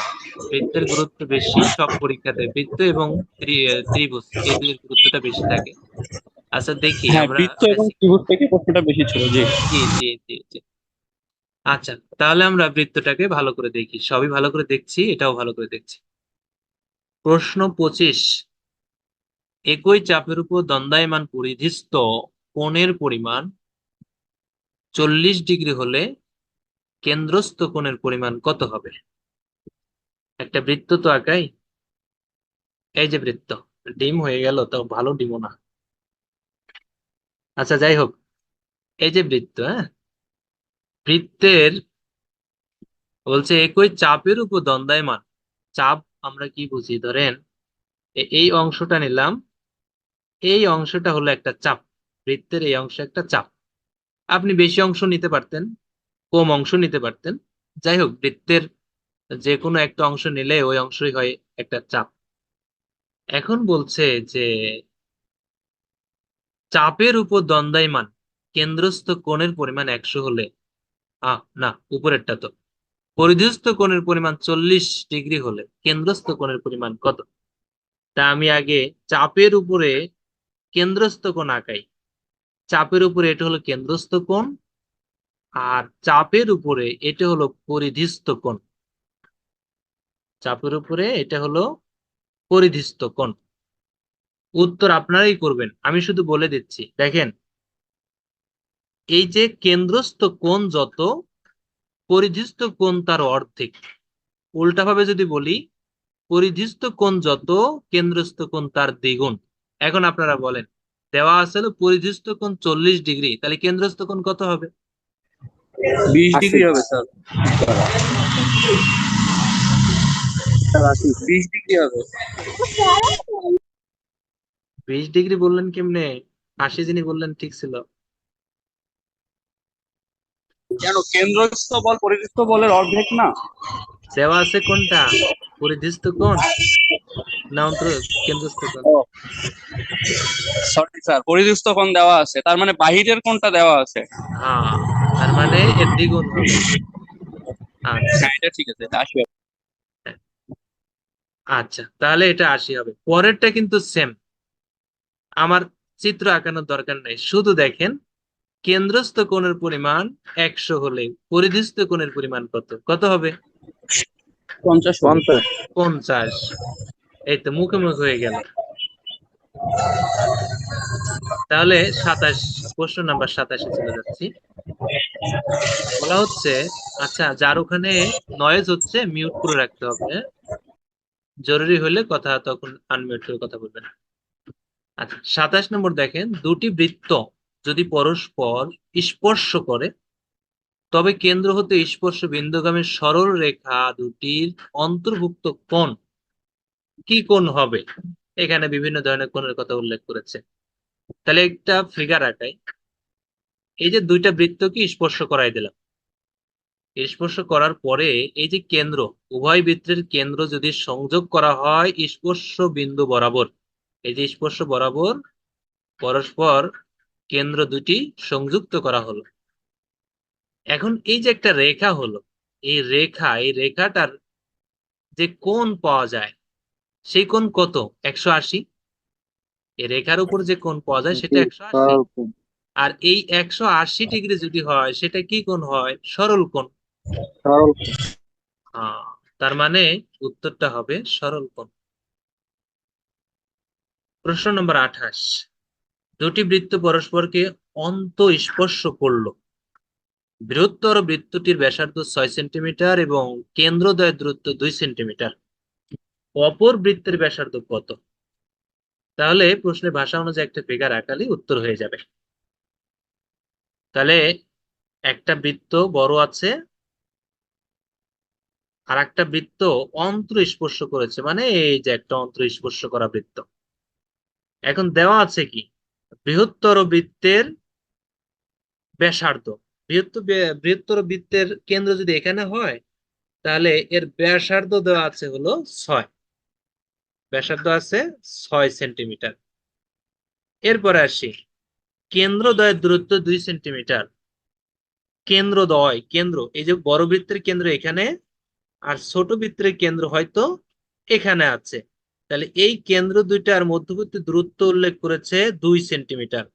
বৃত্তের গুরুত্ব বেশি সব পরীক্ষাতে। বৃত্ত এবং ত্রিভুজ, এই দুইয়ের গুরুত্বটা বেশি থাকে। আচ্ছা দেখি হ্যাঁ, আমরা। বৃত্ত এবং ত্রিভুজ থেকে প্রশ্নটা বেশি ছিল জি। জি জি জি জি। আচ্ছা, তাহলে আমরা বৃত্তটাকে ভালো করে দেখি, সবই ভালো করে দেখছি, এটাও ভালো করে দেখছি। প্রশ্ন 25, একই চাপের উপর দণ্ডায়মান পরিধিস্থ কোণের পরিমাণ 40 ডিগ্রি হলে কেন্দ্রস্থ কোণের পরিমাণ কত হবে? একটা বৃত্ত তো আঁকাই। এই যে বৃত্ত, ডিম হয়ে গেল তো ভালো ডিমও না। আচ্ছা যাই হোক, এই যে বৃত্ত, হ্যাঁ, বৃত্তের বলছে একই চাপের উপর দণ্ডায়মান। চাপ আমরা কি বুঝি? ধরেন এই অংশটা নিলাম, এই অংশটা হলো একটা চাপ, বৃত্তের এই অংশ একটা চাপ। আপনি বেশি অংশ নিতে পারতেন, কম অংশ নিতে পারতেন, যাই হোক বৃত্তের যে কোনো একটা অংশ নিলে ওই অংশই হয় একটা চাপ। এখন বলছে যে চাপের উপর দণ্ডায়মান কেন্দ্রস্থ কোণের পরিমাণ 100 হলে, না উপরেরটা তো, পরিধিস্থ কোণের পরিমাণ 40 ডিগ্রি হলে কেন্দ্রস্থ কোণের পরিমাণ কত? তা আমি আগে চাপের উপরে কেন্দ্রস্থ কোণ আঁকাই। চাপের উপরে এটা হলো কেন্দ্রস্থ কোণ, আর চাপের উপরে এটা হলো পরিধিস্থ কোণ। চাপের উপরে এটা হলো পরিধিস্থ কোণ। উত্তর আপনারাই করবেন, আমি শুধু বলে দিচ্ছি। দেখেন, এই যে কেন্দ্রস্থ কোণ যত, পরিধিস্থ কোণ তার অর্ধেক। উল্টাভাবে যদি বলি, পরিধিস্থ কোণ যত, কেন্দ্রস্থ কোণ তার দ্বিগুণ। এখন আপনারা বলেন, দেওয়া আছে হলো পরিধিস্থ কোণ 40 ডিগ্রি, তাহলে কেন্দ্রস্থ কোণ কত হবে? 20 ডিগ্রি হবে স্যার, 20 ডিগ্রি হবে। 20 ডিগ্রি বললেন কেমনে? 80 যিনি বললেন ঠিক ছিল। কেন, কেন্দ্রস্থ বল পরিধিস্থ বলের অর্ধেক না? দেওয়া আছে কোনটা? পরিধিস্থ কোণ না অন্তর কেন্দ্রস্থ কোণ? সরি স্যার, পরিধিস্থ কোণ দেওয়া আছে, তার মানে বাহিরের কোণটা দেওয়া আছে। হ্যাঁ, তার মানে এর দ্বিগুণ হবে। আচ্ছা, হ্যাঁ, এটা ঠিক আছে, এটা 80 হবে। আচ্ছা তাহলে এটা 80 হবে। পরেরটা কিন্তু সেম, আমার চিত্র আঁকানোর দরকার নেই, শুধু দেখেন কেন্দ্রস্থ কোণের পরিমাণ 100 হলে পরিধিস্থ কোণের পরিমাণ কত? কত হবে? 50 হবে। 50। এই তো মুখে মুখ হয়ে গেল। তাহলে 27, প্রশ্ন নাম্বার 27-এ চলে যাচ্ছি। বলা হচ্ছে, আচ্ছা যার ওখানে নয়েজ হচ্ছে মিউট করে রাখতে হবে, হ্যাঁ? জরুরি হলে কথা তখন আনমিউট করে কথা বলবেন। আচ্ছা 27 নম্বর দেখেন, দুটি বৃত্ত যদি পরস্পর স্পর্শ করে তবে কেন্দ্র হতে স্পর্শ বিন্দুগামী সরল রেখা দুটির অন্তর্ভুক্ত কোণ কি কোণ হবে? এখানে বিভিন্ন ধরনের কোণের কথা উল্লেখ করেছে। তাহলে একটা ফিগার আঁকাই। এই যে দুইটা বৃত্তকে স্পর্শ করাই দিলাম, স্পর্শ করার পরে এই যে কেন্দ্র, উভয় বৃত্তের কেন্দ্র যদি সংযোগ করা হয় স্পর্শ বিন্দু বরাবর, এই যে স্পর্শ বরাবর পরস্পর কেন্দ্র দুটি সংযুক্ত করা হলো। এখন এই যে একটা রেখা হলো, এই রেখাটার যে কোণ পাওয়া যায় সেই কোণ কত? 180। এই রেখার উপর যে কোণ পাওয়া যায় সেটা 180। আর এই 180 ডিগ্রি যদি হয় সেটা কি কোণ হয়? সরল কোণ। তার মানে উত্তরটা হবে সরল কোণ। প্রশ্ন নম্বর 28, দুটি বৃত্ত পরস্পরকে অন্তঃস্পর্শ করলো। বৃহত্তর বৃত্তটির ব্যাসার্ধ 6 সেন্টিমিটার এবং কেন্দ্রদ্বয়ের দূরত্ব 2 সেন্টিমিটার। অপর বৃত্তের ব্যাসার্ধ কত? তাহলে প্রশ্নের ভাষা অনুযায়ী একটা ফিগার আঁকালে উত্তর হয়ে যাবে। তাহলে একটা বৃত্ত বড় আছে, আর একটা বৃত্ত অন্তঃস্পর্শ করেছে, মানে এই যে একটা অন্তঃস্পর্শ করা বৃত্ত। এখন দেওয়া আছে কি? বৃহত্তর বৃত্তের ব্যাসার্ধ। বৃহত্তর বৃত্তের কেন্দ্র যদি এখানে হয় তাহলে এর ব্যাসার্ধ দেওয়া আছে হলো 6। ব্যাসার্ধ আছে 6 সেন্টিমিটার। এরপরে আসি, কেন্দ্রদ্বয়ের দূরত্ব 2 সেন্টিমিটার। কেন্দ্র এই যে বড় বৃত্তের কেন্দ্র এখানে, আর ছোট বৃত্তের কেন্দ্র হয়তো এখানে আছে। তাহলে এই কেন্দ্র দুইটার মধ্যবর্তী দূরত্ব উল্লেখ করেছে 2 সেন্টিমিটার।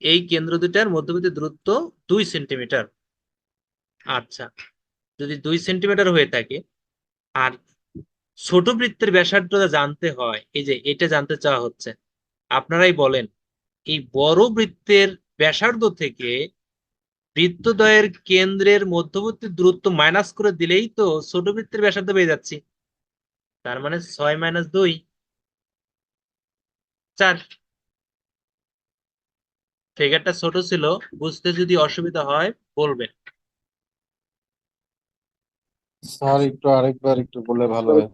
এই কেন্দ্র দুইটার মধ্যবর্তী দূরত্ব 2 সেন্টিমিটার। আচ্ছা, যদি 2 সেন্টিমিটার হয়ে থাকে আর ছোট বৃত্তের ব্যাসার্ধটা জানতে হয়, এই যে এটা জানতে চাওয়া হচ্ছে, আপনারাই বলেন এই বড় বৃত্তের ব্যাসার্ধ থেকে বৃত্তদ্বয়ের কেন্দ্রের মধ্যবর্তী দূরত্ব মাইনাস করে দিলেই তো ছোট বৃত্তের ব্যাসার্ধ পেয়ে যাচ্ছি। তার মানে 6 - 2 4। ফিগারটা ছোট ছিল, বুঝতে যদি অসুবিধা হয় বলবেন। স্যার একটু আরেকবার একটু বললে ভালো হয়।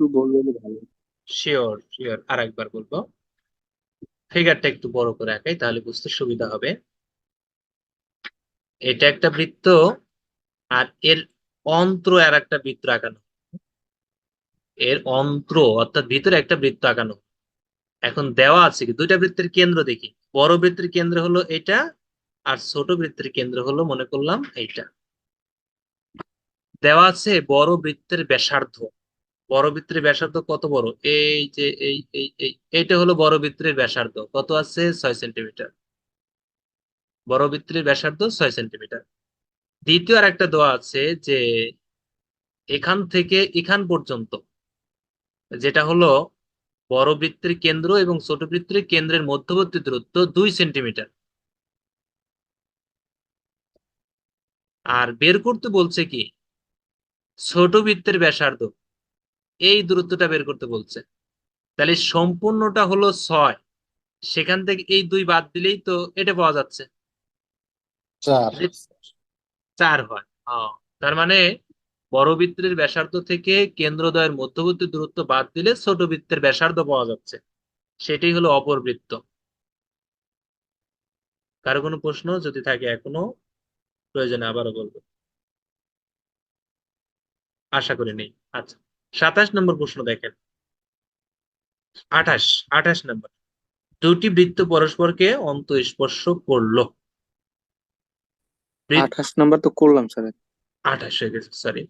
শিওর শিওর, আর একবার বলবো। ফিগারটা একটু বড় করে আঁকাই, তাহলে বুঝতে সুবিধা হবে। এটা একটা বৃত্ত, আর এর অন্ত্র আর একটা বৃত্ত আঁকানো, এর অন্ত্র অর্থাৎ ভিতরে একটা বৃত্ত আঁকানো। এখন দেওয়া আছে কি, দুইটা বৃত্তের কেন্দ্র দেখি। বড় বৃত্তের কেন্দ্র হলো এটা, আর ছোট বৃত্তের কেন্দ্র হলো মনে করলাম এইটা। দেওয়া আছে বড় বৃত্তের ব্যাসার্ধ। বড় বৃত্তের ব্যাসার্ধ কত বড়, এই যে এইটা হলো বড় বৃত্তের ব্যাসার্ধ, কত আছে 6 সেন্টিমিটার। বড় বৃত্তের ব্যাসার্ধ 6 সেন্টিমিটার। দ্বিতীয় আর একটা দেওয়া আছে যে এখান থেকে এখান পর্যন্ত, যেটা হলো বড় বৃত্তের কেন্দ্র এবং ছোট বৃত্তের কেন্দ্রের মধ্যবর্তী দূরত্ব 2 সেন্টিমিটার। আর বের করতে বলছে কি, ছোট বৃত্তের ব্যাসার্ধ, এই দূরত্বটা বের করতে বলছে। তাহলে সম্পূর্ণটা হলো 6, সেখান থেকে এই 2 বাদ দিলেই তো এটা পাওয়া যাচ্ছে 4। যে 4 হয়। তার মানে বড় বৃত্তের ব্যাসার্ধ থেকে কেন্দ্রদ্বয়ের মধ্যবর্তী দূরত্ব বাদ দিলে ছোট বৃত্তের ব্যাসার্ধ পাওয়া যাচ্ছে, সেটাই হলো অপর বৃত্ত। কারো কোনো প্রশ্ন যদি থাকে এখনো, প্রয়োজনে আবারও বলবো, আশা করি নেই। আচ্ছা, 27 নম্বর প্রশ্ন দেখেন। 28 নম্বর, দুটি বৃত্ত পরস্পরকে অন্তঃস্পর্শ করলো। 28 নাম্বার তো করলাম স্যার। 28 হয়ে গেছে, সরি।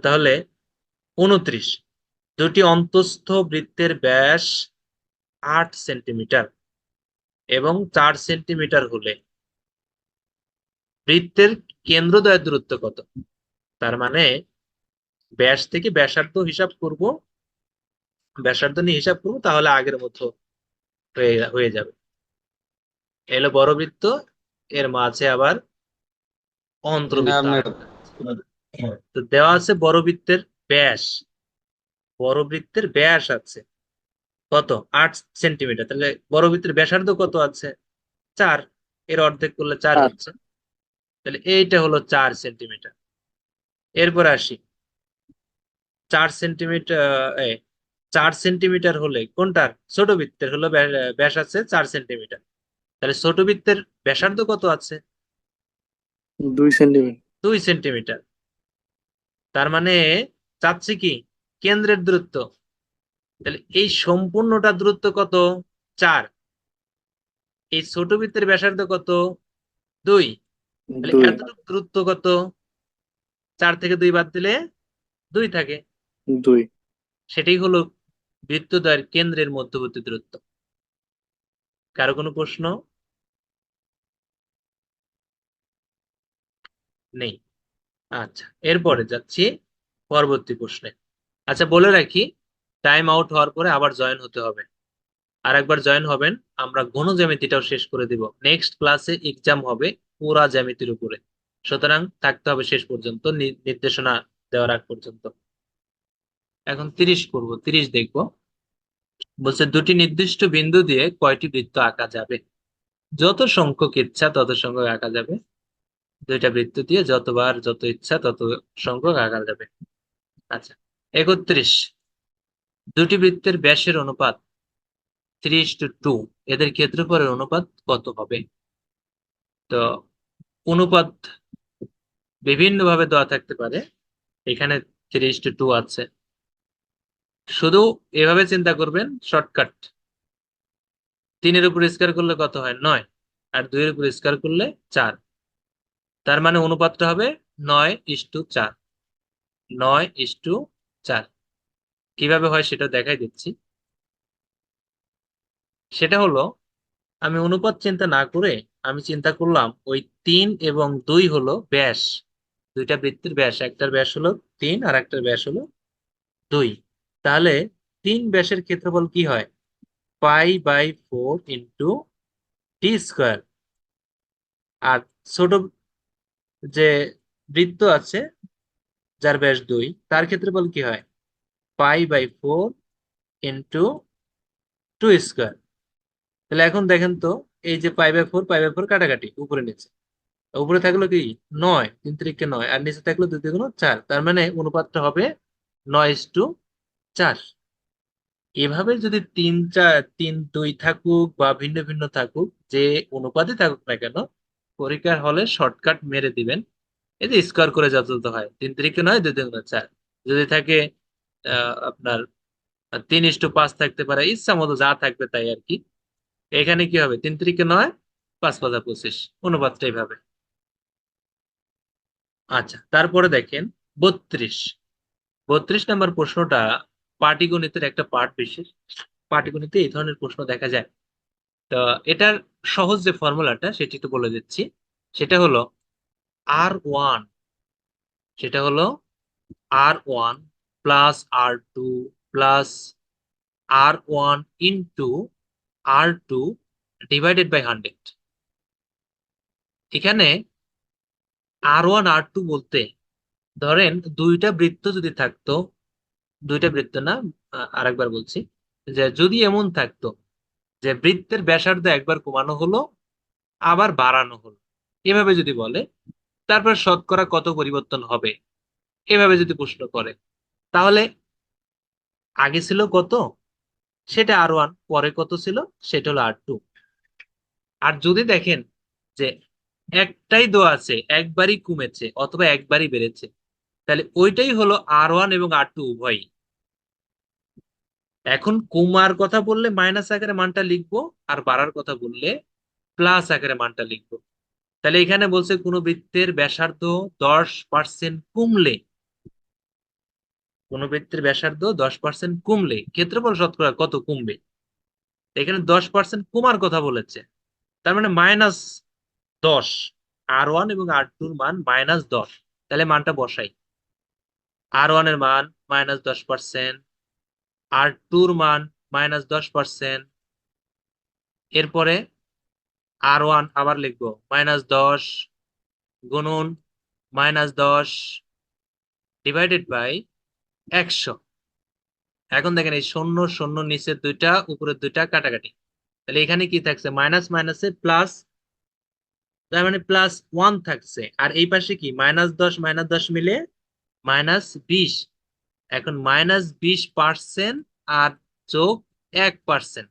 তাহলে 29, দুটি অন্তঃস্থ বৃত্তের ব্যাস 8 সেন্টিমিটার এবং 4 সেন্টিমিটার হলে বৃত্তের কেন্দ্রদ্বয়ের দূরত্ব কত? তার মানে ব্যাস থেকে ব্যাসার্ধ হিসাব করব, ব্যাসার্ধ নিয়ে হিসাব করবো, তাহলে আগের মতো হয়ে যাবে। এলো বড় বৃত্ত, এর মাঝে আবার অন্তর্বৃত্ত আরেকটা। তো দেওয়া আছে বড় বৃত্তের ব্যাস, বড় বৃত্তের ব্যাস আছে কত, 8 সেন্টিমিটার। তাহলে বড় বৃত্তের ব্যাসার্ধ কত আছে, 4। এর অর্ধেক করলে 4 হচ্ছে, তাহলে এইটা হলো 4 সেন্টিমিটার। এরপর আসি 4 সেন্টিমিটার, 4 সেন্টিমিটার হলে কোনটার, ছোট বৃত্তের হলো ব্যাস আছে 4 সেন্টিমিটার। তাহলে ছোট বৃত্তের ব্যাসার্ধ কত আছে, 2 সেন্টিমিটার। 2 সেন্টিমিটার। তার মানে চাচ্ছি কি, কেন্দ্রের দূরত্ব। তাহলে এই সম্পূর্ণটা দূরত্ব কত, 4। এই ছোট বৃত্তের ব্যাসার্ধ কত, 2। তাহলে 2। এতটুকু দূরত্ব কত, 4 থেকে 2 বাদ দিলে 2 থাকে। 2। সেটাই হলো বৃত্তদ্বয়ের কেন্দ্রের মধ্যবর্তী দূরত্ব। কারো কোনো প্রশ্ন নেই? আচ্ছা, এরপরে যাচ্ছি পরবর্তী প্রশ্নে। আচ্ছা, বলে রাখি, টাইম আউট হওয়ার পরে আবার জয়েন হতে হবে। আর একবার জয়েন হবেন, আমরা ঘন জ্যামিতিটাও শেষ করে দিব। নেক্সট ক্লাসে এক্সাম হবে পুরা জ্যামিতির উপরে, সুতরাং থাকতে হবে শেষ পর্যন্ত, নির্দেশনা দেওয়ার আগ পর্যন্ত। এখন 30 করব, 30 দেখবো। বলছে দুটি নির্দিষ্ট বিন্দু দিয়ে কয়টি বৃত্ত আঁকা যাবে? যত সংখ্যক ইচ্ছা তত সংখ্যক আঁকা যাবে। দুইটা বৃত্ত দিয়ে যতবার যত ইচ্ছা তত সংখ্যক আঁকা যাবে। আচ্ছা, 31, দুটি বৃত্তের ব্যাসের অনুপাত 3:2, এদের ক্ষেত্রফলের অনুপাত কত হবে? তো অনুপাত বিভিন্ন ভাবে দেওয়া থাকতে পারে, এখানে 3:2 আছে। শুধু এভাবে চিন্তা করবেন, শর্টকাট, 3-এর উপর স্কয়ার করলে কত হয়, 9, আর 2-এর উপর স্কয়ার করলে 4। তার মানে অনুপাতটা হবে 9:4। 9:4 কিভাবে হয় সেটা দেখাই দিচ্ছি। সেটা হলো, আমি অনুপাত চিন্তা না করে আমি চিন্তা করলাম ওই 3 এবং 2 হলো ব্যাস, দুইটা বৃত্তের ব্যাস, একটার ব্যাস হলো 3 আর একটার ব্যাস হলো 2। তাহলে 3 ব্যাসের ক্ষেত্রফল কি হয়? π/4 ইন্টু টি স্কোয়ার। আর ছোট যে বৃত্ত আছে যার ব্যাস 2, তার ক্ষেত্রফল কি হয়? π/4 ইন্টু 2 স্কোয়ার। তাহলে এখন দেখেন তো, এই যে π/4 কাটাকাটি উপরে নিচে, উপরে থাকলো কি 9, 3 3 9, আর নিচে থাকলো 2 2 4, তার মানে অনুপাতটা হবে 9:4। এভাবে যদি 3 4 3 2 থাকুক বা ভিন্ন ভিন্ন থাকুক, যে অনুপাতে থাকুক না কেন, পরীক্ষার হলে শর্টকাট মেরে দিবেন, এই যে স্কোয়ার করে যত যত হয়, 3 3 9, 2 2 4। যদি থাকে আপনার 3:5 থাকতে পারে, ইচ্ছা মতো যা থাকবে তাই আর কি। এখানে কি হবে? 3 3 9, 5 5 25, অনুপাতটা এইভাবে। আচ্ছা, তারপরে দেখেন 32। 32 নম্বর প্রশ্নটা পাটিগণিতের একটা পার্ট বিশেষ। পাটিগণিতে এই ধরনের প্রশ্ন দেখা যায়। তো এটার সহজ যে ফর্মুলাটা সেটি একটু বলে দিচ্ছি। সেটা হলো R1, সেটা হলো R1 plus R2 plus R1 into R2 divided by 100। এখানে R1 R2 বলতে, ধরেন দুইটা বৃত্ত যদি থাকতো, দুইটা বৃত্ত না, আরেকবার বলছি, যে যদি এমন থাকতো যে বৃত্তের ব্যাসার্ধ একবার কমানো হলো আবার বাড়ানো হলো, এভাবে যদি বলে, তারপর শতকরা কত পরিবর্তন হবে, এভাবে যদি প্রশ্ন করে, তাহলে আগে ছিল কত, সেটা R1, পরে কত ছিল, সেটা হলো R2। আর যদি দেখেন যে একটাই দেওয়া আছে, একবারই কমেছে অথবা একবারই বেড়েছে, তাহলে ওইটাই হলো R1 এবং R2 উভয়ই। এখন কমার কথা বললে মাইনাস আকারে মানটা লিখবো, আর বাড়ার কথা বললে প্লাস আকারে মানটা লিখবো। তাহলে এখানে বলছে কোন বৃত্তের ব্যাসার্ধ 10% কমলে, কোন বৃত্তের ব্যাসার্ধ 10% কমলে ক্ষেত্রফল শতকরা কত কমবে। এখানে 10% কমার কথা বলেছে, তার মানে -10। R1 এবং R2 এর মান -10। তাহলে মানটা বসাই। R1 এর মান -10%, R2 এর মান -10%। এরপরে R1 আবার লিখবো -10 গুণন -10 ডিভাইডেড বাই 100। এখন দেখেন এই শূন্য শূন্য, নিচের দুইটা উপরের দুইটা কাটাকাটি, তাহলে এখানে কি থাকছে? মাইনাস মাইনাসে প্লাস, তার মানে +1 থাকছে। আর এই পাশে কি -10 মিলে -20। এখন -20% আর যোগ 1%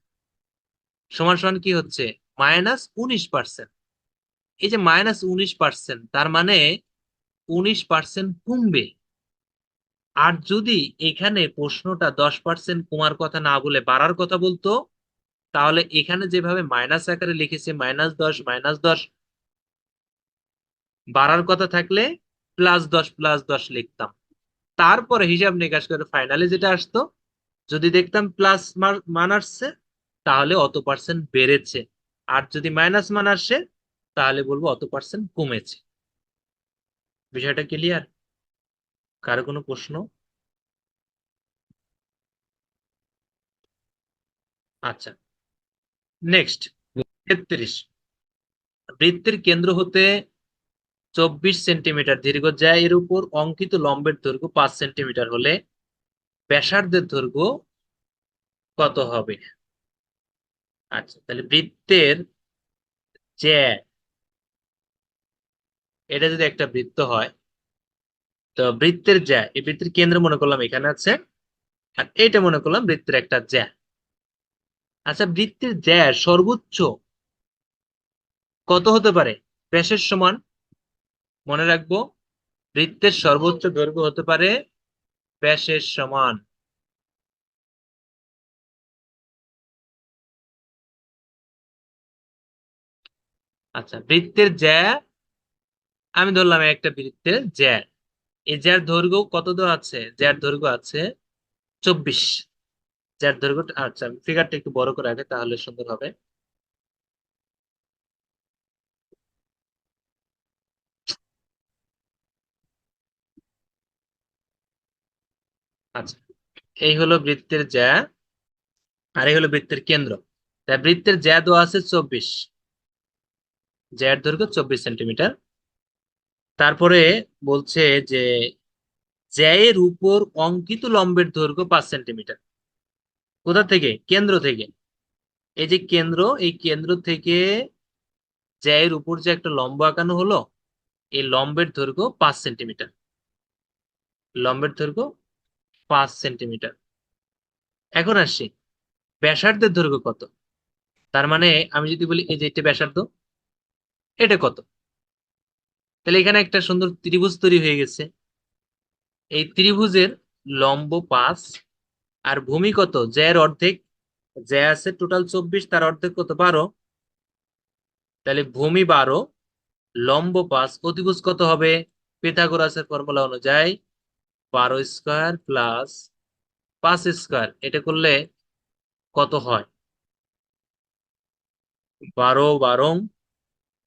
সমান সমান কি হচ্ছে? -19%। এই যে -19%, তার মানে 19% কমবে। আর যদি এখানে প্রশ্নটা 10% কমার কথা না বলে বাড়ার কথা বলতো, তাহলে এখানে যেভাবে মাইনাস আকারে লিখেছে -10 -10, বাড়ার কথা থাকলে +10 লিখতাম। তারপরে হিসাব নিকাশ করে ফাইনালি যেটা আসতো, যদি দেখতাম প্লাস মান আসছে, তাহলে অত পার্সেন্ট বেড়েছে। আর যদি মাইনাস মান আসে, তাহলে বলবো অত পার্সেন্ট কমেছে। বিষয়টা ক্লিয়ার? কারো কোনো প্রশ্ন? আচ্ছা, নেক্সট 33। বৃত্তের কেন্দ্র হতে 24 সেন্টিমিটার দীর্ঘ যায়, এর উপর অঙ্কিত লম্বের দৈর্ঘ্য 5 সেন্টিমিটার হলে ব্যাসার্ধের দৈর্ঘ্য কত হবে? আচ্ছা, তাহলে বৃত্তের জ্যা, এটা যদি একটা বৃত্ত হয়, তো বৃত্তের জ্যা, এই বৃত্তের কেন্দ্র মনে করলাম এখানে আছে, আর এইটা মনে করলাম বৃত্তের একটা জ্যা। আচ্ছা, বৃত্তের জ্যা সর্বোচ্চ কত হতে পারে? ব্যাসের সমান। মনে রাখবো, বৃত্তের সর্বোচ্চ দৈর্ঘ্য হতে পারে ব্যাসের সমান। আচ্ছা, বৃত্তের জ্যা, আমি ধরলাম একটা বৃত্তের জ্যা, এই জ্যার দৈর্ঘ্য কত দেওয়া আছে? জ্যার দৈর্ঘ্য আছে 24। জ্যার দৈর্ঘ্য, আচ্ছা ফিগারটা একটু বড় করে আগে, তাহলে সুন্দর হবে। আচ্ছা, এই হলো বৃত্তের জ্যা, আর এই হলো বৃত্তের কেন্দ্র। তাই বৃত্তের জ্যা দেওয়া আছে 24, জ্যার দৈর্ঘ্য 24 সেন্টিমিটার। তারপরে বলছে যে জ্যায়ের উপর অঙ্কিত লম্বের দৈর্ঘ্য 5 সেন্টিমিটার। কোথা থেকে? কেন্দ্র থেকে। এই যে কেন্দ্র, এই কেন্দ্র থেকে জ্যায়ের উপর যে একটা লম্ব আঁকানো হলো, এই লম্বের দৈর্ঘ্য 5 সেন্টিমিটার। লম্বের দৈর্ঘ্য 5 সেন্টিমিটার। এখন আসি ব্যাসার্ধের দৈর্ঘ্য কত। তার মানে আমি যদি বলি এই যে এটা ব্যাসার্ধ, এটা কত, তাহলে এখানে একটা সুন্দর ত্রিভুজ তৈরি হয়ে গেছে। এই ত্রিভুজের লম্ব 5 আর ভূমি কত? জ্যার অর্ধেক। জ্যা আছে টোটাল 24, তার অর্ধেক কত? 12। তাহলে ভূমি 12, লম্ব 5, অতিভুজ কত হবে? পিথাগোরাসের ফর্মুলা অনুযায়ী 12 স্কয়ার প্লাস 5 স্কয়ার। এটা করলে কত হয়? 12 12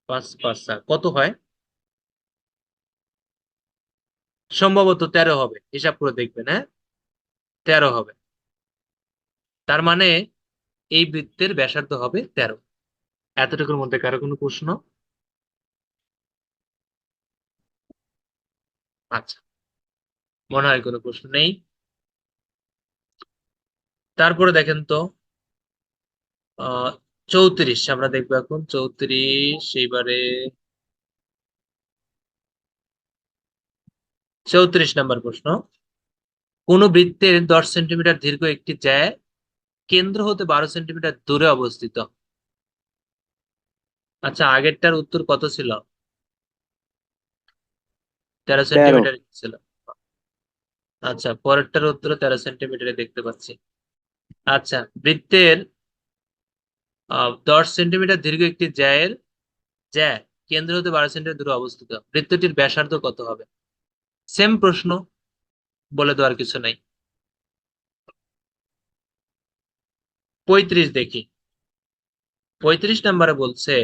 5 5 কত হয়? সম্ভবত 13 হবে। হিসাব করে দেখবেন, হ্যাঁ, 13 হবে। তার মানে এই বৃত্তের ব্যাসার্ধ হবে 13। এতটুকুর মধ্যে কারো কোনো প্রশ্ন? আচ্ছা, মনে হয় কোনো প্রশ্ন নেই। তারপরে দেখেন তো 34 আমরা দেখবো এখন। 34, এইবারে 34 নম্বর প্রশ্ন। কোন বৃত্তের 10 সেন্টিমিটার দীর্ঘ একটি জ্যা কেন্দ্র হতে 12 সেন্টিমিটার দূরে অবস্থিত। আচ্ছা, আগেরটার উত্তর কত ছিল? 13 13। সেন্টিমিটার ছিল। আচ্ছা, পরেরটার উত্তর 13 সেন্টিমিটারে দেখতে পাচ্ছি। আচ্ছা, বৃত্তের 10 সেন্টিমিটার দীর্ঘ একটি জ্যা কেন্দ্র হতে 12 সেন্টিমিটার দূরে অবস্থিত। বৃত্তটির ব্যাসার্ধ কত হবে? সেম প্রশ্ন, বলে দেওয়ার কিছু নাই। 35 দেখি। 35 নম্বরে বলছে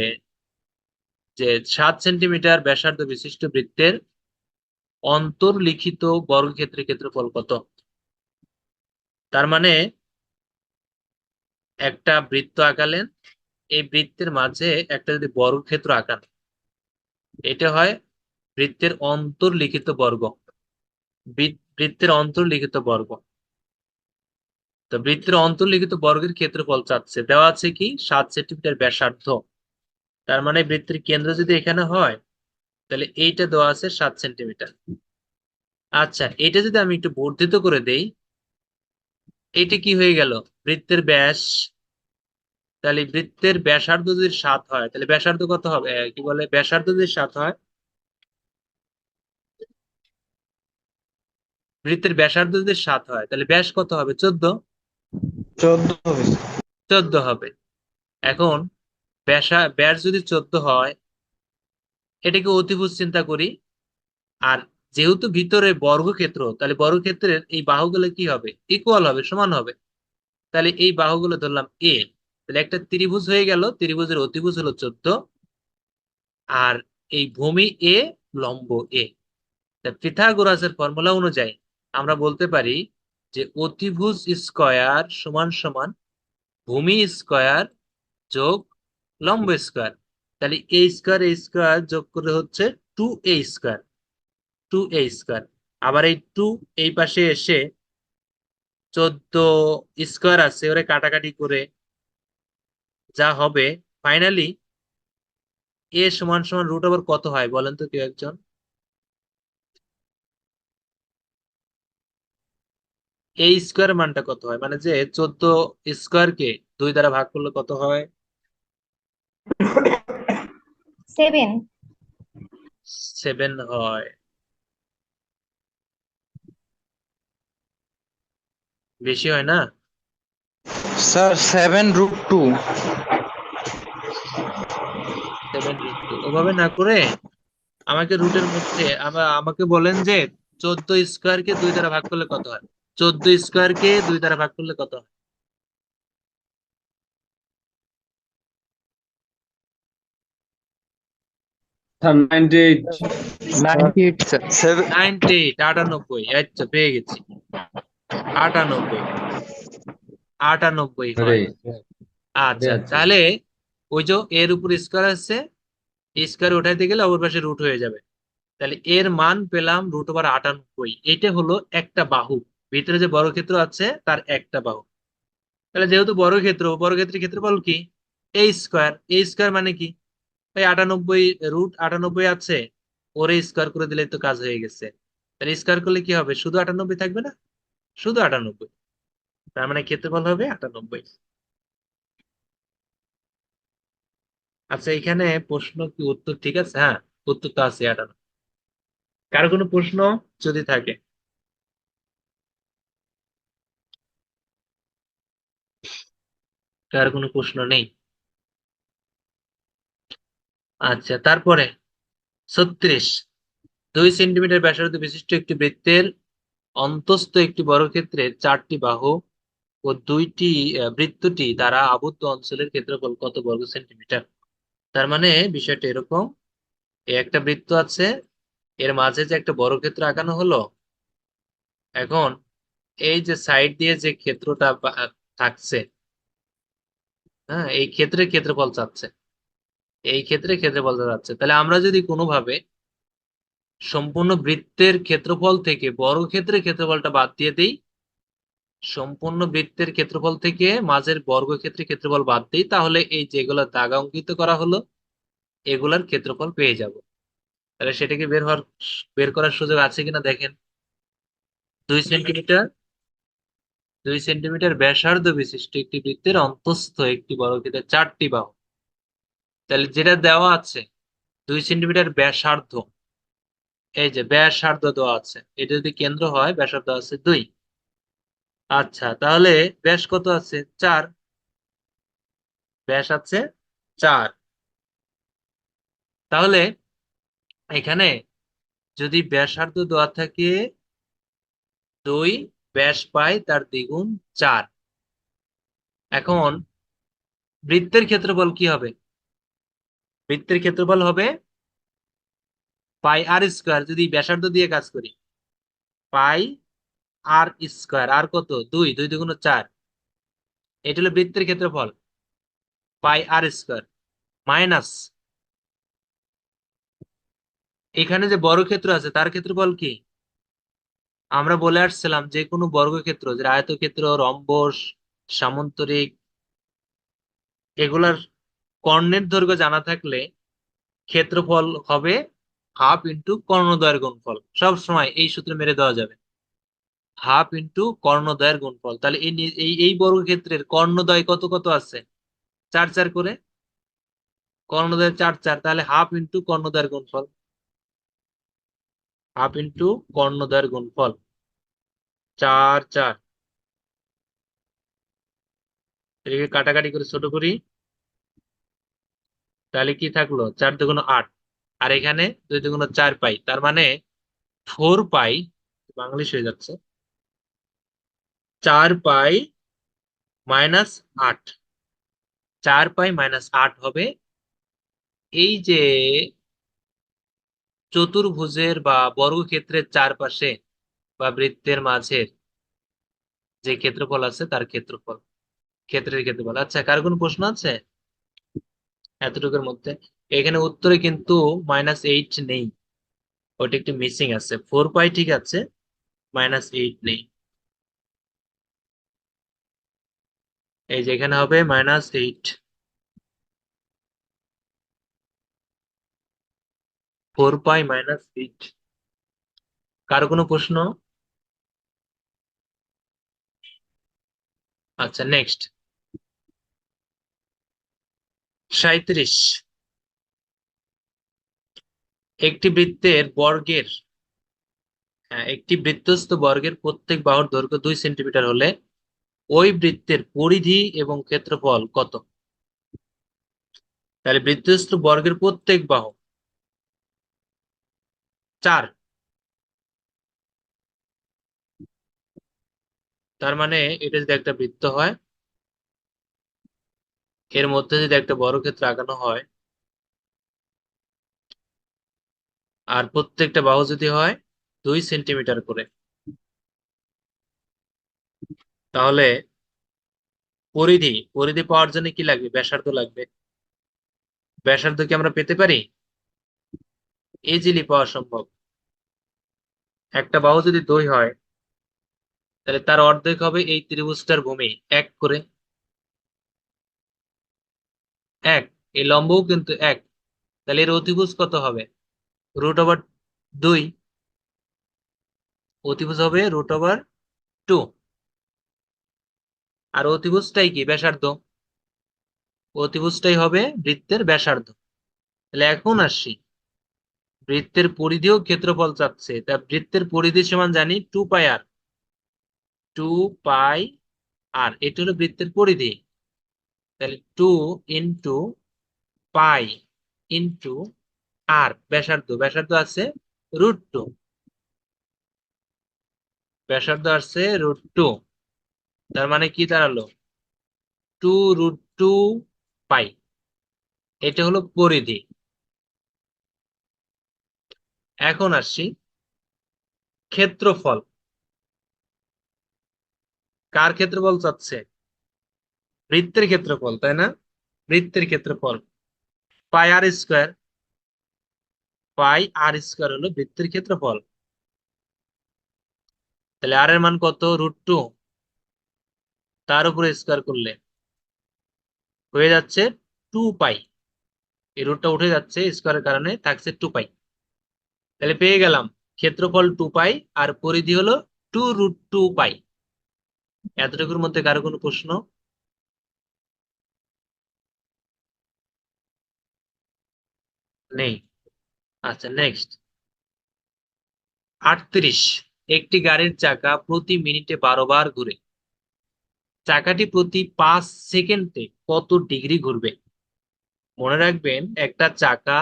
যে 7 সেন্টিমিটার ব্যাসার্ধ বিশিষ্ট বৃত্তের অন্তর্লিখিত বর্গক্ষেত্রের ক্ষেত্রফল কত। তার মানে একটা বৃত্ত আঁকালেন, এই বৃত্তের মাঝে একটা যদি বর্গক্ষেত্র আঁকান, এটা হয় বৃত্তের অন্তর্লিখিত বর্গ। বৃত্তের অন্তর্লিখিত বর্গ। তো বৃত্তের অন্তর্লিখিত বর্গের ক্ষেত্রফল চাচ্ছে, দেওয়া আছে কি 7 সেন্টিমিটার ব্যাসার্ধ। তার মানে বৃত্তের কেন্দ্র যদি এখানে হয়, তাহলে এইটা দেওয়া আছে 7 সেন্টিমিটার। আচ্ছা, এটা যদি আমি একটু বর্ধিত করে দেই, এইটা কি হয়ে গেল? বৃত্তের ব্যাস। তাহলে বৃত্তের ব্যাসার্ধ যদি 7 হয়, তাহলে ব্যাসার্ধ কত হবে? কি বলে, ব্যাসার্ধ যদি 7 হয়, বৃত্তের ব্যাসার্ধ যদি 7 হয়, তাহলে ব্যাস কত হবে? 14। 14 হবে। 14 হবে। এখন ব্যাস যদি 14 হয়, এটাকে অতিভুজ চিন্তা করি। আর যেহেতু ভিতরে বর্গক্ষেত্র, তাহলে বর্গক্ষেত্রের এই বাহুগুলো কি হবে? ইকুয়াল হবে, সমান হবে। তাহলে এই বাহুগুলো ধরলাম এ। তাহলে একটা ত্রিভুজ হয়ে গেল, ত্রিভুজের অতিভুজ হলো 14, আর এই ভূমি এ, লম্ব এ। পিথাগোরাসের ফর্মুলা অনুযায়ী আমরা বলতে পারি যে অতিভুজ স্কয়ার সমান সমান ভূমি স্কয়ার যোগ লম্ব স্কয়ার। তাহলে এ স্কয়ার যোগ করে হচ্ছে 2a স্কয়ার। 2a square. আবার এই 2 এই পাশে এসে 14 স্কয়ার আছে, ওরে কাটাকাটি করে যা হবে ফাইনালি এ সমান সমান রুট ওভার কত হয় বলেন তো কেউ একজন? এই স্কয়ার মানটা কত হয়, মানে যে 14 স্কয়ারকে 2 দ্বারা ভাগ করলে কত হয়? 7। 7 হয়। বেশি হয় না? স্যার 7√2। 7√2 ওভাবে না করে আমাকে রুটের মধ্যে আমাকে বলেন যে 14 স্কয়ারকে 2 দ্বারা ভাগ করলে কত হয়। 14 স্কয়ারকে 2 দ্বারা ভাগ করলে কত হয়? স্যার 98। 98 স্যার। 7 98, 98। আচ্ছা, পেয়ে গেছি। 98 98 হয়। রাইট আচ্ছা তাহলে ওই যে এর উপর স্কোয়ার আছে, স্কোয়ার উঠাইতে গেলে অপর পাশে রুট হয়ে যাবে। তাহলে এর মান পেলাম √98। এটা হলো একটা বাহু, ভিতরে যে বর্গক্ষেত্র আছে তার একটা বাহু। তাহলে যেহেতু বর্গক্ষেত্রের ক্ষেত্রফল কি? এ স্কোয়ার মানে কি? এই 98, √98 আছে, ওরে স্কোয়ার করে দিলে তো কাজ হয়ে গেছে। তাহলে স্কোয়ার করলে কি হবে? শুধু 98 থাকবে না, শুধু 98। তার মানে ক্ষেত্রফল হবে 98। আচ্ছা এখানে প্রশ্ন কি উত্তর ঠিক আছে? হ্যাঁ, উত্তর তো আছে 98। কারো কোনো প্রশ্ন যদি থাকে? কার কোনো প্রশ্ন নেই? আচ্ছা তারপরে 36, 2 সেন্টিমিটার ব্যাসার্ধ বিশিষ্ট একটি বৃত্তের অন্তস্থ একটি বর্গক্ষেত্রের 4টি বাহু ও 2টি বৃত্তটি দ্বারা আবদ্ধ অঞ্চলের ক্ষেত্রফল কত বর্গ সেন্টিমিটার? তার মানে বিষয়টা এরকম, একটা বৃত্ত আছে, এর মাঝে যে একটা বর্গক্ষেত্র আঁকানো হলো। এখন এই যে সাইড দিয়ে যে ক্ষেত্রটা থাকছে, হ্যাঁ, এই ক্ষেত্রের ক্ষেত্রফল চাচ্ছে, এই ক্ষেত্রে ক্ষেত্রফল চাচ্ছে। তাহলে আমরা যদি কোনোভাবে সম্পূর্ণ বৃত্তের ক্ষেত্রফল থেকে বর্গক্ষেত্রের ক্ষেত্রফলটা বাদ দিয়ে দিই, সম্পূর্ণ বৃত্তের ক্ষেত্রফল থেকে মাঝের বর্গক্ষেত্রের ক্ষেত্রফল বাদ দিই, তাহলে এই যেগুলো দাগা অঙ্কিত করা হলো এগুলার ক্ষেত্রফল পেয়ে যাব। তাহলে সেটাকে বের করার সুযোগ আছে কিনা দেখেন। 2 সেন্টিমিটার 2 সেন্টিমিটার ব্যাসার্ধ বিশিষ্ট একটি বৃত্তের অন্তঃস্থ একটি বর্গক্ষেত্রের 4টি বাহু। তাহলে যেটা দেওয়া আছে 2 সেন্টিমিটার ব্যাসার্ধ, এই যে ব্যাসার্ধ দেওয়া আছে, এটা যদি কেন্দ্র হয় ব্যাসার্ধ আছে 2। আচ্ছা তাহলে ব্যাস কত আছে? 4। ব্যাস আছে 4। তাহলে এখানে যদি ব্যাসার্ধ দেওয়া থাকে 2, ব্যাস পাই তার দ্বিগুণ 4। এখন বৃত্তের ক্ষেত্রফল কি হবে? বৃত্তের ক্ষেত্রফল হবে πr², যদি ব্যাসার্ধ দিয়ে কাজ করি, πr²। আর কত? 2, 2 2 4। এটা হলো বৃত্তের ক্ষেত্রফল, πr², মাইনাস এখানে যে বর্গক্ষেত্র আছে তার ক্ষেত্রফল কি? আমরা বলে আসছিলাম যে কোনো বর্গক্ষেত্র, যে আয়তক্ষেত্র, রম্বস, সামান্তরিক, এগুলার কর্ণের দৈর্ঘ্য জানা থাকলে ক্ষেত্রফল হবে হাফ ইন্টু কর্ণদ্বয়ের গুণফল। সব সময় এই সূত্র মেরে দেওয়া যাবে, হাফ ইন্টু কর্ণদ্বয়ের গুণফল। তাহলে এই বর্গক্ষেত্রের কর্ণদ্বয় কত কত আছে? 4 4 করে। কর্ণদ্বয় 4 4, তাহলে হাফ ইন্টু কর্ণদ্বয়ের গুণফল, হাফ ইন্টু কর্ণদ্বয়ের গুণফল 4 4। এটাকে কাটাকাটি করে ছোট করি, তাহলে কি থাকলো? 4 2 8, আর এখানে 2 2 4 পাই, তার মানে 4 পাই, বাংলিশ হয়ে যাচ্ছে, 4 পাই মাইনাস 8। 4 পাই মাইনাস 8 হবে এই যে চতুর্ভুজের বা বর্গক্ষেত্রের চারপাশে বা বৃত্তের মাঝের যে ক্ষেত্রফল আছে তার ক্ষেত্রফল, ক্ষেত্রের ক্ষেত্রফল। আচ্ছা কার কোন প্রশ্ন আছে এতটুকুর মধ্যে? এখানে উত্তরে কিন্তু -8 নেই, ওটা একটু মিসিং আছে। 4 পাই ঠিক আছে, -8 নেই। এই যে এখানে হবে -8, 4 পাই -8। কারো কোনো প্রশ্ন? আচ্ছা নেক্সট 37, একটি বৃত্তের বর্গের, হ্যাঁ, একটি বৃত্তস্থ বর্গের প্রত্যেক বাহুর দৈর্ঘ্য 2 সেন্টিমিটার হলে ওই বৃত্তের পরিধি এবং ক্ষেত্রফল কত? তাহলে বৃত্তস্থ বর্গের প্রত্যেক বাহু 4, তার মানে এটা যদি একটা বৃত্ত হয়, এর মধ্যে যদি একটা বর্গক্ষেত্র আঁকানো হয়, আর প্রত্যেকটা বাহু যদি হয় 2 সেন্টিমিটার করে, তাহলে পরিধি পরিধি পাওয়ার জন্য কি লাগবে? ব্যাসার্ধ লাগবে। ব্যাসার্ধ কি আমরা পেতে পারি? ইজিলি পাওয়া সম্ভব। একটা বাহু যদি 2 হয় তাহলে তার অর্ধেক হবে এই ত্রিভুজটার ভূমি 1 করে। 1, এই লম্বও কিন্তু 1। তাহলে এর অতিভুজ কত হবে? √2। অতিভুজ হবে √2। আর অতিভুজটাই কি? ব্যাসার্ধ। অতিভুজটাই হবে বৃত্তের ব্যাসার্ধ। তাহলে এখন আসি, বৃত্তের পরিধিও ক্ষেত্রফল চাচ্ছে, তা বৃত্তের পরিধি সমান জানি 2πr। 2πr এটা হলো বৃত্তের পরিধি। তাহলে 2 ইন্টু পাই ইন্টু আর ব্যাসার্ধ। ব্যাসার্ধ আছে √2। ব্যাসার্ধ আছে √2। তার মানে কি দাঁড়ালো? 2√2π। এটা হলো পরিধি। এখন আসছি ক্ষেত্রফল। কার ক্ষেত্রফল চাচ্ছে? বৃত্তের ক্ষেত্রফল, তাই না? বৃত্তের ক্ষেত্রফল πr²। πr² হলো বৃত্তের ক্ষেত্রফল। তাহলে আর এর মান কত? √2। তার উপরে স্কোয়ার করলে হয়ে যাচ্ছে 2π। এই রুটটা উঠে যাচ্ছে, স্কোয়ারের কারণে থাকছে 2π। তাহলে পেয়ে গেলাম ক্ষেত্রফল 2π আর পরিধি হলো 2√2π। এতটুকুর মধ্যে কারো কোনো প্রশ্ন নেই? আচ্ছা, নেক্সট 38। একটি গাড়ির চাকা প্রতি মিনিটে 12 বার ঘুরে। চাকাটি প্রতি 5 সেকেন্ডে কত ডিগ্রি ঘুরবে? মনে রাখবেন, একটা চাকা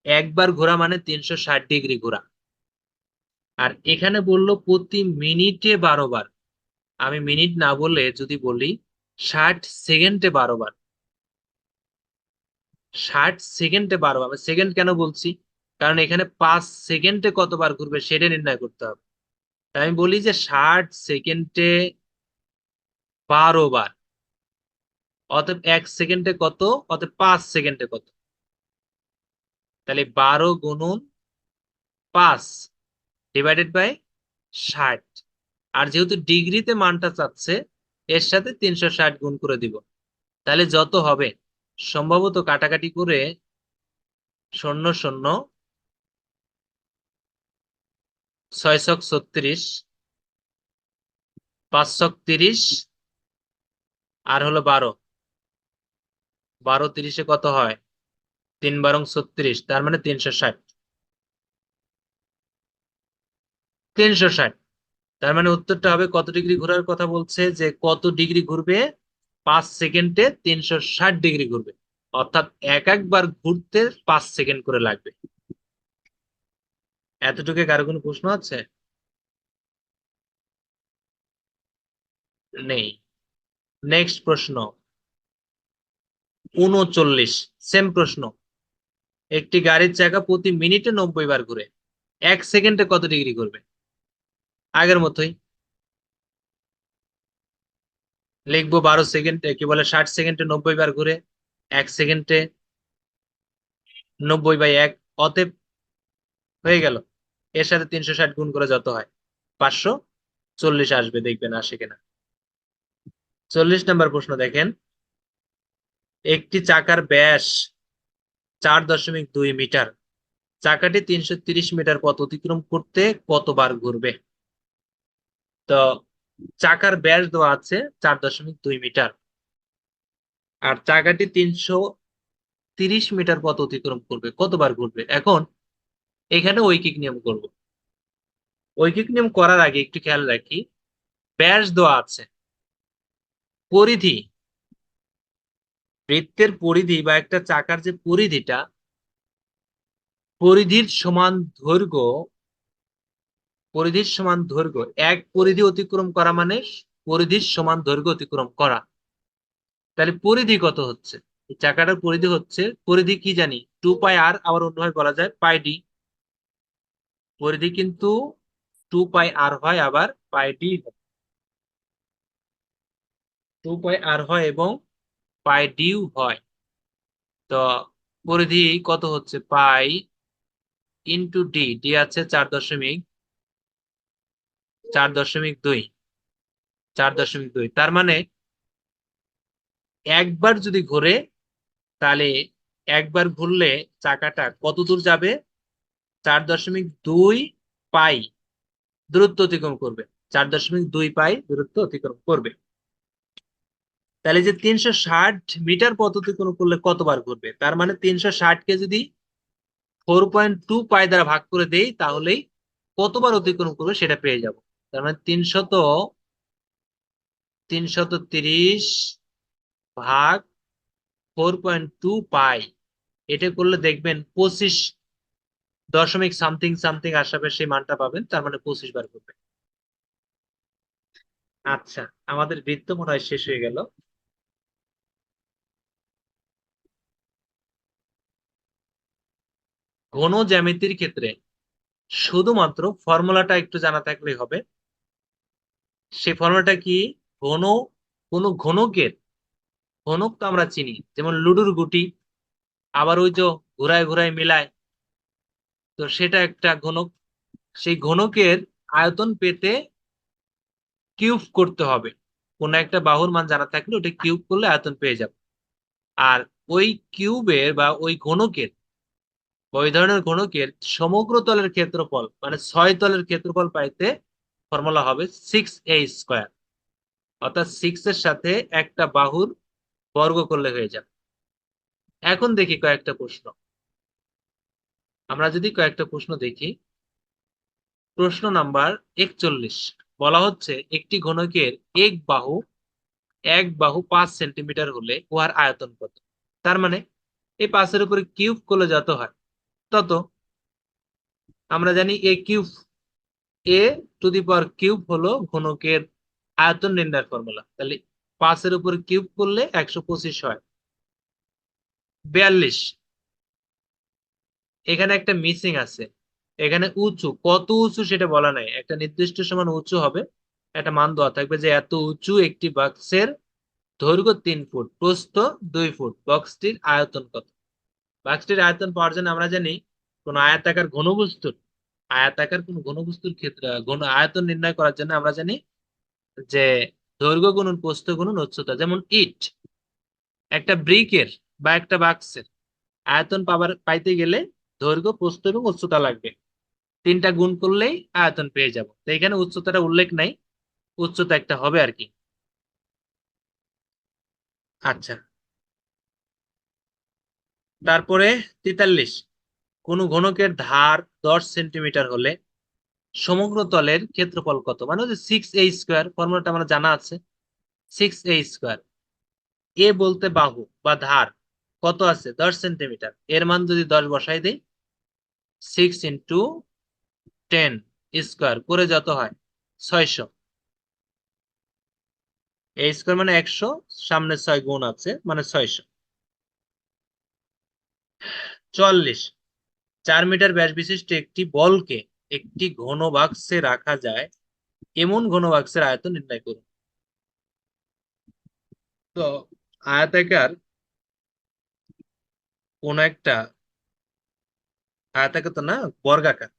একবার ঘোরা মানে 360 ডিগ্রি ঘোরা। আর এখানে বললো প্রতি মিনিটে 12 বার। আমি মিনিট না বলে যদি বলি 60 সেকেন্ডে 12 বার। 60 সেকেন্ডে 12 বার। সেকেন্ড কেন বলছি? কারণ এখানে 5 সেকেন্ডে কতবার ঘুরবে সেটা নির্ণয় করতে হবে। তাই আমি বলি যে 60 সেকেন্ডে 12 বার। অতএব 1 সেকেন্ডে কত? অতএব 5 সেকেন্ডে কত? তাহলে 12 গুণন 5 ডিভাইডেড বাই 60। আর যেহেতু ডিগ্রিতে মানটা চাচ্ছে, এর সাথে 360 গুণ করে দিব। তাহলে যত হবে, সম্ভবত কাটাকাটি করে 0 0 6 ছক 36, 5 ছক 30 আর হলো 12। 12 30-এ কত হয়? 3 বারং 36, তার মানে 360। 360। তার মানে উত্তরটা হবে কত ডিগ্রি ঘোরার কথা বলছে, যে কত ডিগ্রি ঘুরবে? 5 সেকেন্ডে 360 ডিগ্রি ঘুরবে। অর্থাৎ একবার ঘুরতে 5 সেকেন্ড করে লাগবে। এতটুকু কারো কোনো প্রশ্ন আছে? নেই। নেক্সট প্রশ্ন 39। সেম প্রশ্ন। একটি গাড়ির চাকা প্রতি মিনিটে 90 বার ঘুরে। 1 সেকেন্ডে কত ডিগ্রি ঘুরবে? আগের মতোই লিখবো 12 সেকেন্ডে, কি বলে 60 সেকেন্ডে 90 বার ঘুরে। 1 সেকেন্ডে 90/1। অতএব হয়ে গেল, এর সাথে 360 গুণ করে যত হয় 540 আসবে। দেখবেন আসে কিনা। 40 নম্বর প্রশ্ন দেখেন। একটি চাকার ব্যাস 4.2 মিটার। চাকাটি 330 মিটার পথ অতিক্রম করতে কতবার ঘুরবে? তো চাকার ব্যাস দেওয়া আছে 4.2 মিটার, আর চাকাটি 330 মিটার পথ অতিক্রম করবে, কতবার ঘুরবে? এখন এখানে ঐকিক নিয়ম করব। ঐকিক নিয়ম করার আগে একটু খেয়াল রাখি, ব্যাস দেওয়া আছে, পরিধি, বৃত্তের পরিধি বা একটা চাকার যে পরিধিটা, পরিধির সমান দৈর্ঘ্য, পরিধির সমান দৈর্ঘ্য, এক পরিধি অতিক্রম করা মানে পরিধির সমান দৈর্ঘ্য অতিক্রম করা। তাহলে পরিধি কত হচ্ছে? এই চাকাটার পরিধি হচ্ছে, পরিধি কি জানি 2πr, আবার অন্যভাবে বলা যায় πd। পরিধি কিন্তু 2πr হয়, আবার πd হয়। 2πr হয় এবং পাই ডিউ হয়। তো পরিধি কত হচ্ছে? পাই ইন্টু ডি, ডি আছে 4.2, 4.2। তার মানে একবার যদি ঘোরে তাহলে একবার ঘুরলে চাকাটা কত দূর যাবে? 4.2 পাই দূরত্ব অতিক্রম করবে। 4.2 পাই দূরত্ব অতিক্রম করবে। তাহলে যে 360 মিটার পথ অতিক্রম করলে কতবার ঘুরবে? তার মানে 360 কে যদি 4.2 পাই দ্বারা ভাগ করে দেই তাহলেই কতবার অতিক্রম করবে সেটা পেয়ে যাব। তার মানে 330 ভাগ 4.2 পাই, এটা করলে দেখবেন 25 সামথিং সামথিং আশেপাশে সেই মানটা পাবেন। তার মানে 25 বার করবে। আচ্ছা, আমাদের বৃত্ত মনে হয় শেষ হয়ে গেল। ঘন জ্যামিতির ক্ষেত্রে শুধুমাত্র ফর্মুলাটা একটু জানা থাকলেই হবে। সেই ফর্মুলাটা কি? ঘন, কোন ঘনকের ঘনক তো আমরা চিনি, যেমন লুডুর গুটি, আবার ওই যে ঘুরায় ঘুরায় মিলায়, তো সেটা একটা ঘনক। সেই ঘনকের আয়তন পেতে কিউব করতে হবে। কোন একটা বাহুর মান জানা থাকলে ওটা কিউব করলে আয়তন পেয়ে যাবে। আর ওই কিউবের বা ওই ঘনকের বা ওই ধরনের ঘনকের সমগ্র তলের ক্ষেত্রফল মানে 6 তলের ক্ষেত্রফল পাইতে ফর্মুলা হবে 6a²। অর্থাৎ 6 এর সাথে একটা বাহুর বর্গ করলে হয়ে যাবে। এখন দেখি কয়েকটা প্রশ্ন। আমরা যদি কয়েকটা প্রশ্ন দেখি, প্রশ্ন নাম্বার 41 বলা হচ্ছে একটি ঘনকের এক বাহু 5 সেন্টিমিটার হলে উহার আয়তন কত? তার মানে এই 5-এর উপরে কিউব করলে যত হয় তত। আমরা জানি a to the power cube হলো ঘনকের আয়তন নির্ণয়ের ফর্মুলা। তাহলে 5-এর উপরে কিউব করলে 125 হয়। 42, এখানে একটা মিসিং আছে। এখানে উঁচু, কত উঁচু সেটা বলা নাই। একটা নির্দিষ্ট সমান উঁচু হবে, একটা মান দেওয়া থাকবে যে এত উঁচু একটি বাক্সের দৈর্ঘ্য 3 ফুট, প্রস্থ 2 ফুট, বক্সটির আয়তন কত? বাক্সটির আয়তন পাওয়ার জন্য আমরা জানি কোন আয়তাকার কোন ঘনবস্তুর ক্ষেত্রে আয়তন নির্ণয় করার জন্য আমরা জানি যে দৈর্ঘ্য গুণন প্রস্থ গুণন উচ্চতা। যেমন ইট, একটা ব্রিকের বা একটা বাক্সের আয়তন পাইতে গেলে দৈর্ঘ্য প্রস্থ এবং উচ্চতা লাগবে। তিনটা গুণ করলেই আয়তন পেয়ে যাব। তো এখানে উচ্চতাটা উল্লেখ নাই, উচ্চতা একটা হবে আর কি। আচ্ছা, তারপরে 43, কোন ঘনকের ধার 10 সেন্টিমিটার হলে সমগ্র তলের ক্ষেত্রফল কত? মানে হচ্ছে 6a², ফর্মুলাটা আমরা জানা আছে। 6a², এ বলতে বাহু বা ধার কত আছে? 10 সেন্টিমিটার। এর মান যদি 10 বসাই দেই, 6 × 10² করে যত হয় 600। a² মানে 100, সামনে 6 গুণ আছে মানে 600। 44, 4 মিটার ব্যাস বিশিষ্ট একটি বলকে একটি ঘন বাক্সে রাখা যায় এমন ঘন বাক্সের আয়তন নির্ণয় করুন। তো আয়তাকার কোন একটা, আয়তাকার তো না, বর্গাকার।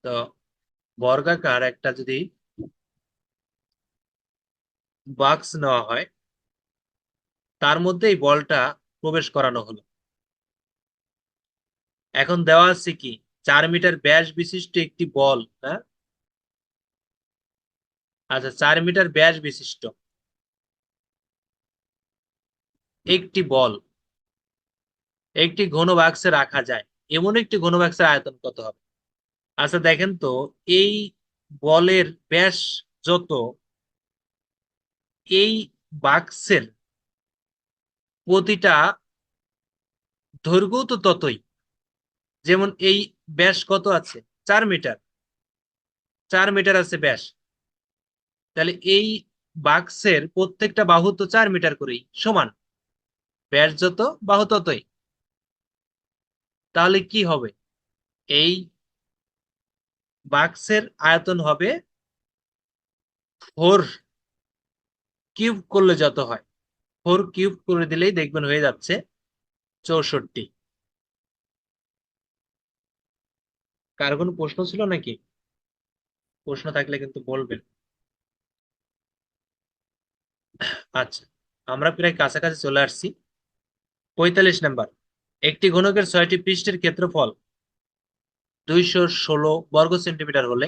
তো বর্গাকার একটা যদি বাক্স নেওয়া হয়, তার মধ্যে এই বলটা প্রবেশ করানো হলো। এখন দেওয়া আছে কি? 4 মিটার ব্যাস বিশিষ্ট একটি বল। হ্যাঁ, আচ্ছা, 4 মিটার ব্যাস বিশিষ্ট একটি বল একটি ঘন বাক্সে রাখা যায় এমন একটি ঘন বাক্সের আয়তন কত হবে? আচ্ছা দেখেন তো, এই বলের ব্যাস যত, এই বাক্সের প্রতিটা দৈর্ঘ্য তো ততই। যেমন এই ব্যাস কত আছে? 4 মিটার, 4 মিটার আছে ব্যাস। তাহলে এই বাক্সের প্রত্যেকটা বাহু তো 4 মিটার করেই সমান, ব্যাস যত বাহু ততই। তাহলে কি হবে? এই বাক্সের আয়তন হবে 4 কিউব করলে যত হয়, 4 কিউব করে দিলেই দেখবেন হয়ে যাচ্ছে 64। কার কোনো প্রশ্ন ছিল নাকি? প্রশ্ন থাকলে কিন্তু বলবেন। আচ্ছা, আমরা প্রায় কাছাকাছি চলে আসছি। 45 নাম্বার, একটি ঘনকের 6টি পৃষ্ঠের ক্ষেত্রফল 216 বর্গ সেন্টিমিটার হলে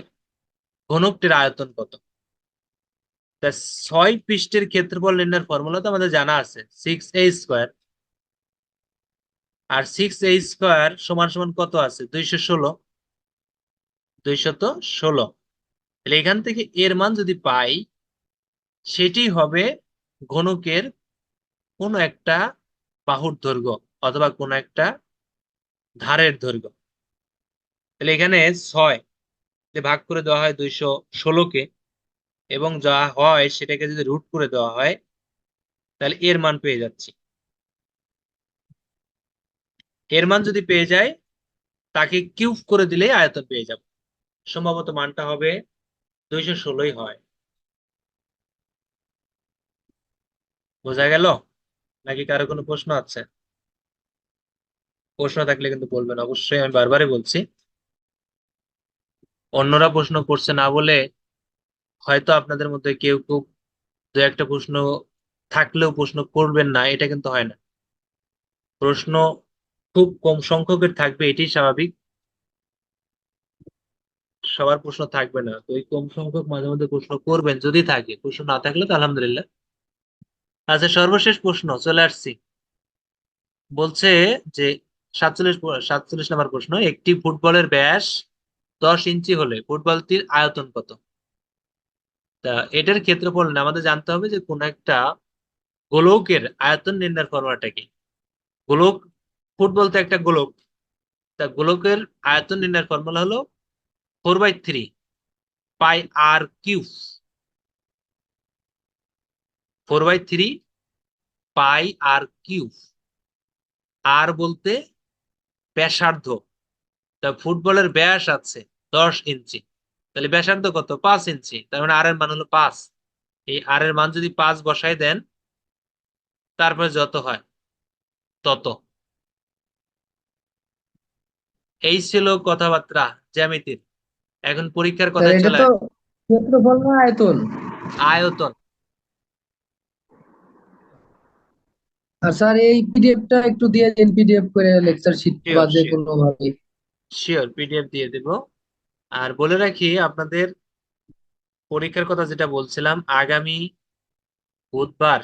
ঘনকটির আয়তন কত? তা 6 পৃষ্ঠের ক্ষেত্রফল নির্ণয়ের ফর্মুলা তো আমাদের জানা আছে, 6a²। আর 6a² সমান সমান কত আছে? 216। 216। তাহলে এখান থেকে এর মান যদি পাই, সেটি হবে ঘনকের কোন একটা বাহুর দৈর্ঘ্য অথবা কোন একটা ধারের দৈর্ঘ্য। তাহলে এখানে 6 দিয়ে ভাগ করে দেওয়া হয় 216-কে, এবং যা হয় সেটাকে যদি রুট করে দেওয়া হয়, তাহলে এর মান পেয়ে যাচ্ছি। এর মান যদি পেয়ে যায়, তাকে কিউব করে দিলেই আয়তন পেয়ে যাব। সম্ভবত মানটা হবে 216ই হয়। বোঝা গেল নাকি কারো কোনো প্রশ্ন আছে? প্রশ্ন থাকলে কিন্তু বলবেন অবশ্যই, আমি বারবারই বলছি। অন্যরা প্রশ্ন করছে না বলে হয়তো আপনাদের মধ্যে কেউ কেউ দু একটা প্রশ্ন থাকলেও প্রশ্ন করবেন না, এটা কিন্তু হয় না। প্রশ্ন খুব কম সংখ্যকের থাকবে, এটি স্বাভাবিক। সবার প্রশ্ন থাকবে না, তো এই কম সংখ্যক মাঝে মধ্যে প্রশ্ন করবেন, যদি থাকে। প্রশ্ন না থাকলে তো আলহামদুলিল্লাহ। আচ্ছা, সর্বশেষ প্রশ্ন চলে আসছি। বলছে যে 47 নম্বর প্রশ্ন, একটি ফুটবলের ব্যাস 10 ইঞ্চি হলে ফুটবলটির আয়তন কত? তা এটার ক্ষেত্রফল না, আমাদের জানতে হবে যে কোন একটা গোলকের আয়তন নির্ণয়ের ফর্মুলাটা কি। গোলক, ফুটবল তো একটা গোলক। তা গোলকের আয়তন নির্ণয়ের ফর্মুলা হলো 4/3 পাই r কিউব। 4/3 পাই r কিউব। আর বলতে ব্যাসার্ধ। তা ফুটবলের ব্যাস আছে 10 ইঞ্চি, তাহলে ব্যাসার্ধ কত? 5 ইঞ্চি। তার মানে আর এর মান হলো 5। এই আর এর মান যদি 5 বসাই দেন, তারপরে যত হয় তত। এই ছিল কথাবার্তা জ্যামিতির। এখন পরীক্ষার স্যার কথায় এটা চলে তো আসে। ক্ষেত্রফল না আয়তন? আয়তন। আর স্যার এই পিডিএফটা একটু দিয়ে দিন, পিডিএফ করে লেকচার শিট বা শিওর যে শিওর কোনো ভাবে। শিওর পিডিএফ দিয়ে দেব। আর বলে রাখি আপনাদের, পরীক্ষার কথা যেটা বলছিলাম, আগামী বুধবার,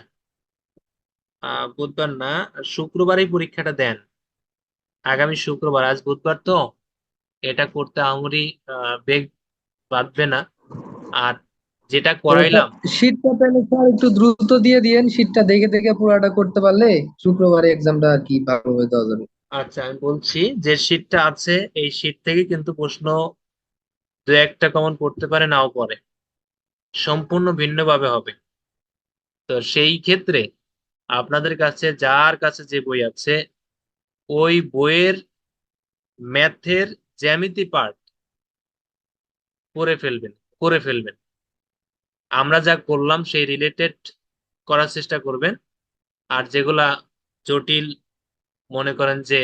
বুধবার না, শুক্রবারই পরীক্ষাটা দেন। আগামী শুক্রবার, আজ বুধবার তো, এটা করতে আমরি বেগ বাঁধবে না। আর যেটা করাইলাম, শীটটা তাহলে স্যার একটু দ্রুত দিয়ে দিয়েন, শীটটা দেখে দেখে পুরাটা করতে পারলে শুক্রবারে এক্সামটা আর কি ভালোভাবে দেওয়া যাবে। আচ্ছা আমি বলছি, যে শীটটা আছে এই শীট থেকে কিন্তু প্রশ্ন দু একটা কমন পড়তে পারে, নাও পড়ে, সম্পূর্ণ ভিন্নভাবে হবে। তো সেই ক্ষেত্রে আপনাদের কাছে, যার কাছে যে বই আছে, ওই বইয়ের ম্যাথের জ্যামিতি পার্ট করে ফেলবেন, করে ফেলবেন। আমরা যা করলাম সেই রিলেটেড করার চেষ্টা করবেন। আর যেগুলা জটিল, মনে করেন যে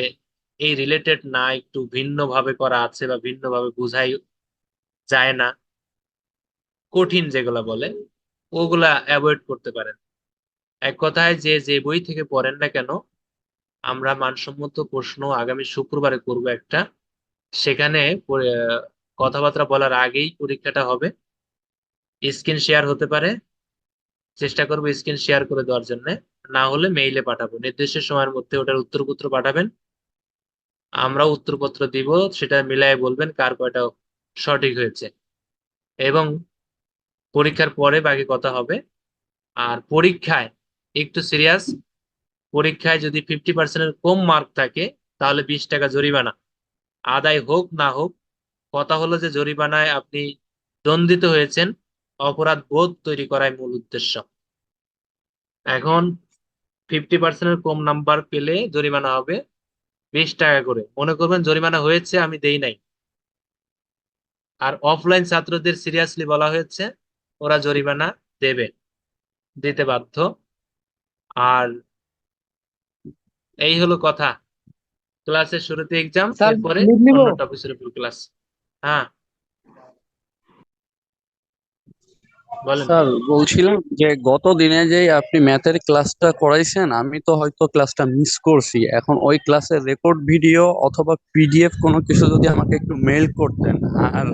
এই রিলেটেড না, একটু ভিন্ন ভাবে করা আছে বা ভিন্ন ভাবে বোঝাই যায় না, কঠিন যেগুলা বলে, ওগুলা অ্যাভয়েড করতে পারেন। এক কথায়, যে যে বই থেকে পড়েন না কেন, আমরা মানসম্মত প্রশ্ন আগামী শুক্রবারে করব একটা। সেখানে কথাবার্তা বলার আগেই পরীক্ষাটা হবে। স্ক্রিন শেয়ার হতে পারে, চেষ্টা করবো স্ক্রিন শেয়ার করে দেওয়ার জন্য। না হলে মেইলে পাঠাবো, নির্দিষ্ট সময়ের মধ্যে ওটার উত্তরপত্র পাঠাবেন, আমরা উত্তরপত্র দিব, সেটা মিলাই বলবেন কার কয়টা সঠিক হয়েছে। এবং পরীক্ষার পরে বাকি কথা হবে। আর পরীক্ষায় একটু সিরিয়াস। পরীক্ষায় যদি 50%-এর কম মার্ক থাকে, তাহলে 20 টাকা জরিমানা আদায় হোক না হোক। কথা হলো যে জরিমানায় আপনি দণ্ডিত হয়েছেন, অপরাধ বোধ তৈরি করাই মূল উদ্দেশ্য। এখন 50%-এর কম নাম্বার পেলে জরিমানা হবে 20 টাকা করে। মনে করবেন জরিমানা হয়েছে, আমি দেই নাই। আর অফলাইন ছাত্রদের সিরিয়াসলি বলা হয়েছে, ওরা জরিমানা দেবে। দিতে বাধ্য। আর এই হলো কথা, ক্লাসের শুরুতে এক্সাম, স্যার এরপরে লিভ নিব? অন্য টপিকের উপর ক্লাস। হ্যাঁ, বলেন। স্যার বলছিলাম যে গত দিনে যে আপনি ম্যাথের ক্লাসটা করাইছেন, আমি তো হয়তো ক্লাসটা মিস করছি। এখন ওই ক্লাসের রেকর্ড ভিডিও অথবা পিডিএফ কোনো কিছু যদি আমাকে একটু মেইল করতেন। আর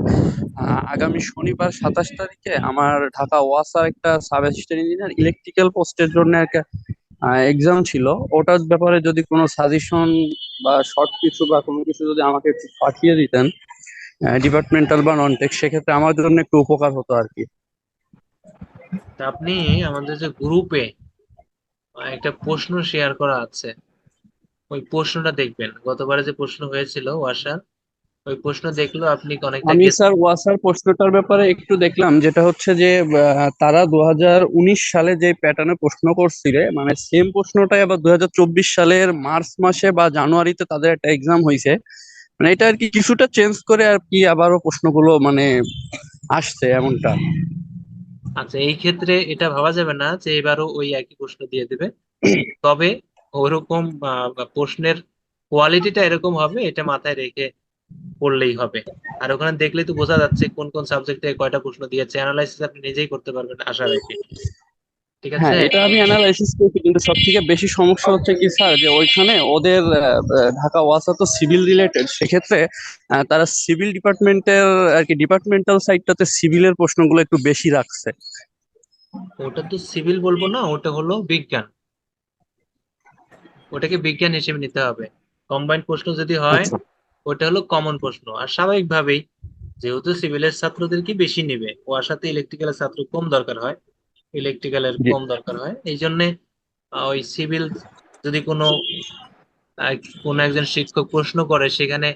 আগামী শনিবার 27 তারিখে আমার ঢাকা ওয়াসার একটা সাব অ্যাসিস্ট্যান্ট ইঞ্জিনিয়ার ইলেকট্রিক্যাল পোস্টের জন্য একটা এক্সাম ছিল। ওটার ব্যাপারে যদি কোনো সাজেশন বা শর্ট কিছু বা কোনো কিছু যদি আমাকে একটু পাঠিয়ে দিতেন, ডিপার্টমেন্টাল বা নন টেক, সেক্ষেত্রে আমার জন্য একটু উপকার হতো আর কি। তা আপনি আমাদের যে গ্রুপে একটা প্রশ্ন শেয়ার করা আছে, ওই প্রশ্নটা দেখবেন। গতবারে যে প্রশ্ন হয়েছিল ওয়াসার, ওই প্রশ্ন দেখলেও আপনি অনেকটা আমি গেস। স্যার ওয়াসার প্রশ্নটার ব্যাপারে একটু দেখলাম, যেটা হচ্ছে যে তারা 2019 সালে যে প্যাটার্নে প্রশ্ন করছিল, মানে সেম প্রশ্নটাই আবার 2024 সালের মার্চ মাসে বা জানুয়ারিতে তাদের একটা এক্সাম হয়েছে। মানে এটা আর কি কিছুটা চেঞ্জ করে আর কি আবারও প্রশ্নগুলো মানে আসছে এমনটা। আচ্ছা, এই ক্ষেত্রে এটা ভাবা যাবে না যে এবারও ওই একই প্রশ্ন দিয়ে দেবে, তবে ওরকম প্রশ্নের কোয়ালিটিটা এরকম হবে, এটা মাথায় রেখে পড়লেই হবে। আর ওখানে দেখলেই তো বোঝা যাচ্ছে কোন কোন সাবজেক্ট থেকে কয়টা প্রশ্ন দিয়েছে, অ্যানালাইসিস আপনি নিজেই করতে পারবেন আশা রাখি। ঠিক হ্যাঁ, আছে। এটা আমি অ্যানালাইসিস করছি, কিন্তু সব থেকে বেশি সমস্যা হচ্ছে কি স্যার, যে ওইখানে ওদের ঢাকা ওয়াসা তো সিভিল রিলেটেড, সেক্ষেত্রে তারা সিভিল ডিপার্টমেন্টের আর কি ডিপার্টমেন্টাল সাইডটাতে সিভিলের প্রশ্নগুলো একটু বেশি রাখছে। ওটা তো সিভিল বলবো না, ওটা হলো বিজ্ঞান। ওটাকে বিজ্ঞান হিসেবে নিতে হবে। কম্বাইন্ড প্রশ্ন যদি হয়, আচ্ছা। ওটা হলো কমন প্রশ্ন। আর স্বাভাবিকভাবেই যেহেতু সিভিলের ছাত্রদেরকে বেশি নিবে, ও সাথে ইলেকট্রিক্যালের ছাত্র কম দরকার হয়, ইলেকট্রিক্যালের জি। কম দরকার হয়, এই জন্যে ওই সিভিল যদি আহ, কোনো একজন শিক্ষক প্রশ্ন করে, সেখানে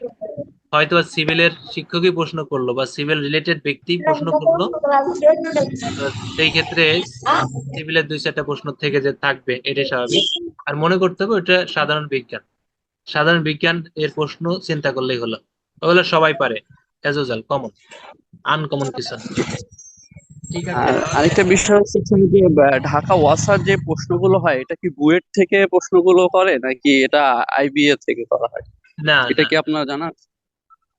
হয়তো সিভিলের শিক্ষকই প্রশ্ন করলো বা সিভিল রিলেটেড ব্যক্তি প্রশ্ন করলো, তো সেই ক্ষেত্রে সিভিলের দুই চারটা প্রশ্ন থেকে যে থাকবে, এটাই স্বাভাবিক। আর মনে করতে হবে এটা সাধারণ বিজ্ঞান। সাধারণ বিজ্ঞান এর প্রশ্ন চিন্তা করলেই হলো, ওগুলো সবাই পারে, অ্যাজ ইউজুয়াল, কমন, আনকমন কিছু না। ঠিক আছে আর তাহলে। আরেকটা বিষয় হচ্ছে যে ঢাকা ওয়াসার যে প্রশ্নগুলো হয়, এটা কি বুয়েট থেকে প্রশ্নগুলো করে নাকি এটা আইবিএ থেকে করা হয়? না, এটা না, কি আপনার জানা আছে?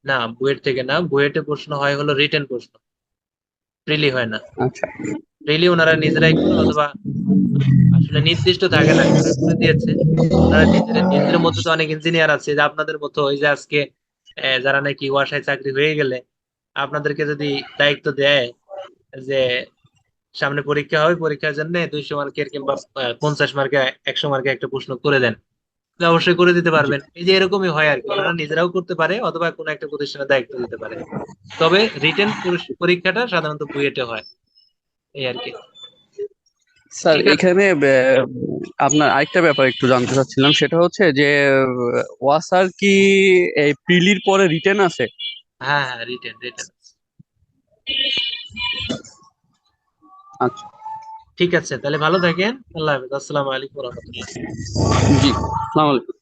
না, বুয়েট থেকে না। বুয়েটে প্রশ্ন হয় হলো রিটেন প্রশ্ন, প্রিলি হয় না। আচ্ছা। প্রিলি ওনারা নিজেরাই করে, অথবা আসলে নির্দিষ্ট থাকে না কারা করে দিয়েছে। ওনারা নিজেদের মধ্যে তো অনেক ইঞ্জিনিয়ার আছে, যে আপনাদের মতো ওই যে আজকে যারা নাকি ওয়াসায় চাকরি হয়ে গেলে আপনাদেরকে যদি দায়িত্ব দেয় যে সামনে পরীক্ষা হবে, পরীক্ষার জন্য 200 মার্কের কিংবা 50 মার্কে, 100 মার্কে একটা প্রশ্ন করে দেন, তো অবশ্যই করে দিতে জি। পারবেন। এই যে এরকমই হয় আর কি, ওনারা নিজেরাও করতে পারে অথবা কোনো একটা প্রতিষ্ঠানের দায়িত্ব দিতে পারে। তবে রিটেন পরীক্ষাটা সাধারণত বুয়েটে হয়, এই আর কি। স্যার ঠিক আছে। এখানে আপনার আরেকটা ব্যাপার একটু জানতে চাচ্ছিলাম, সেটা হচ্ছে যে ওয়াসার কি এই প্রিলির পরে রিটেন আছে? হ্যাঁ, হ্যাঁ, রিটেন রিটেন। আচ্ছা। ঠিক আছে, তাহলে ভালো থাকেন। আল্লাহ হাফেজ, আসসালামু আলাইকুম রহমতুল্লাহ। জি, আসসালামু আলাইকুম।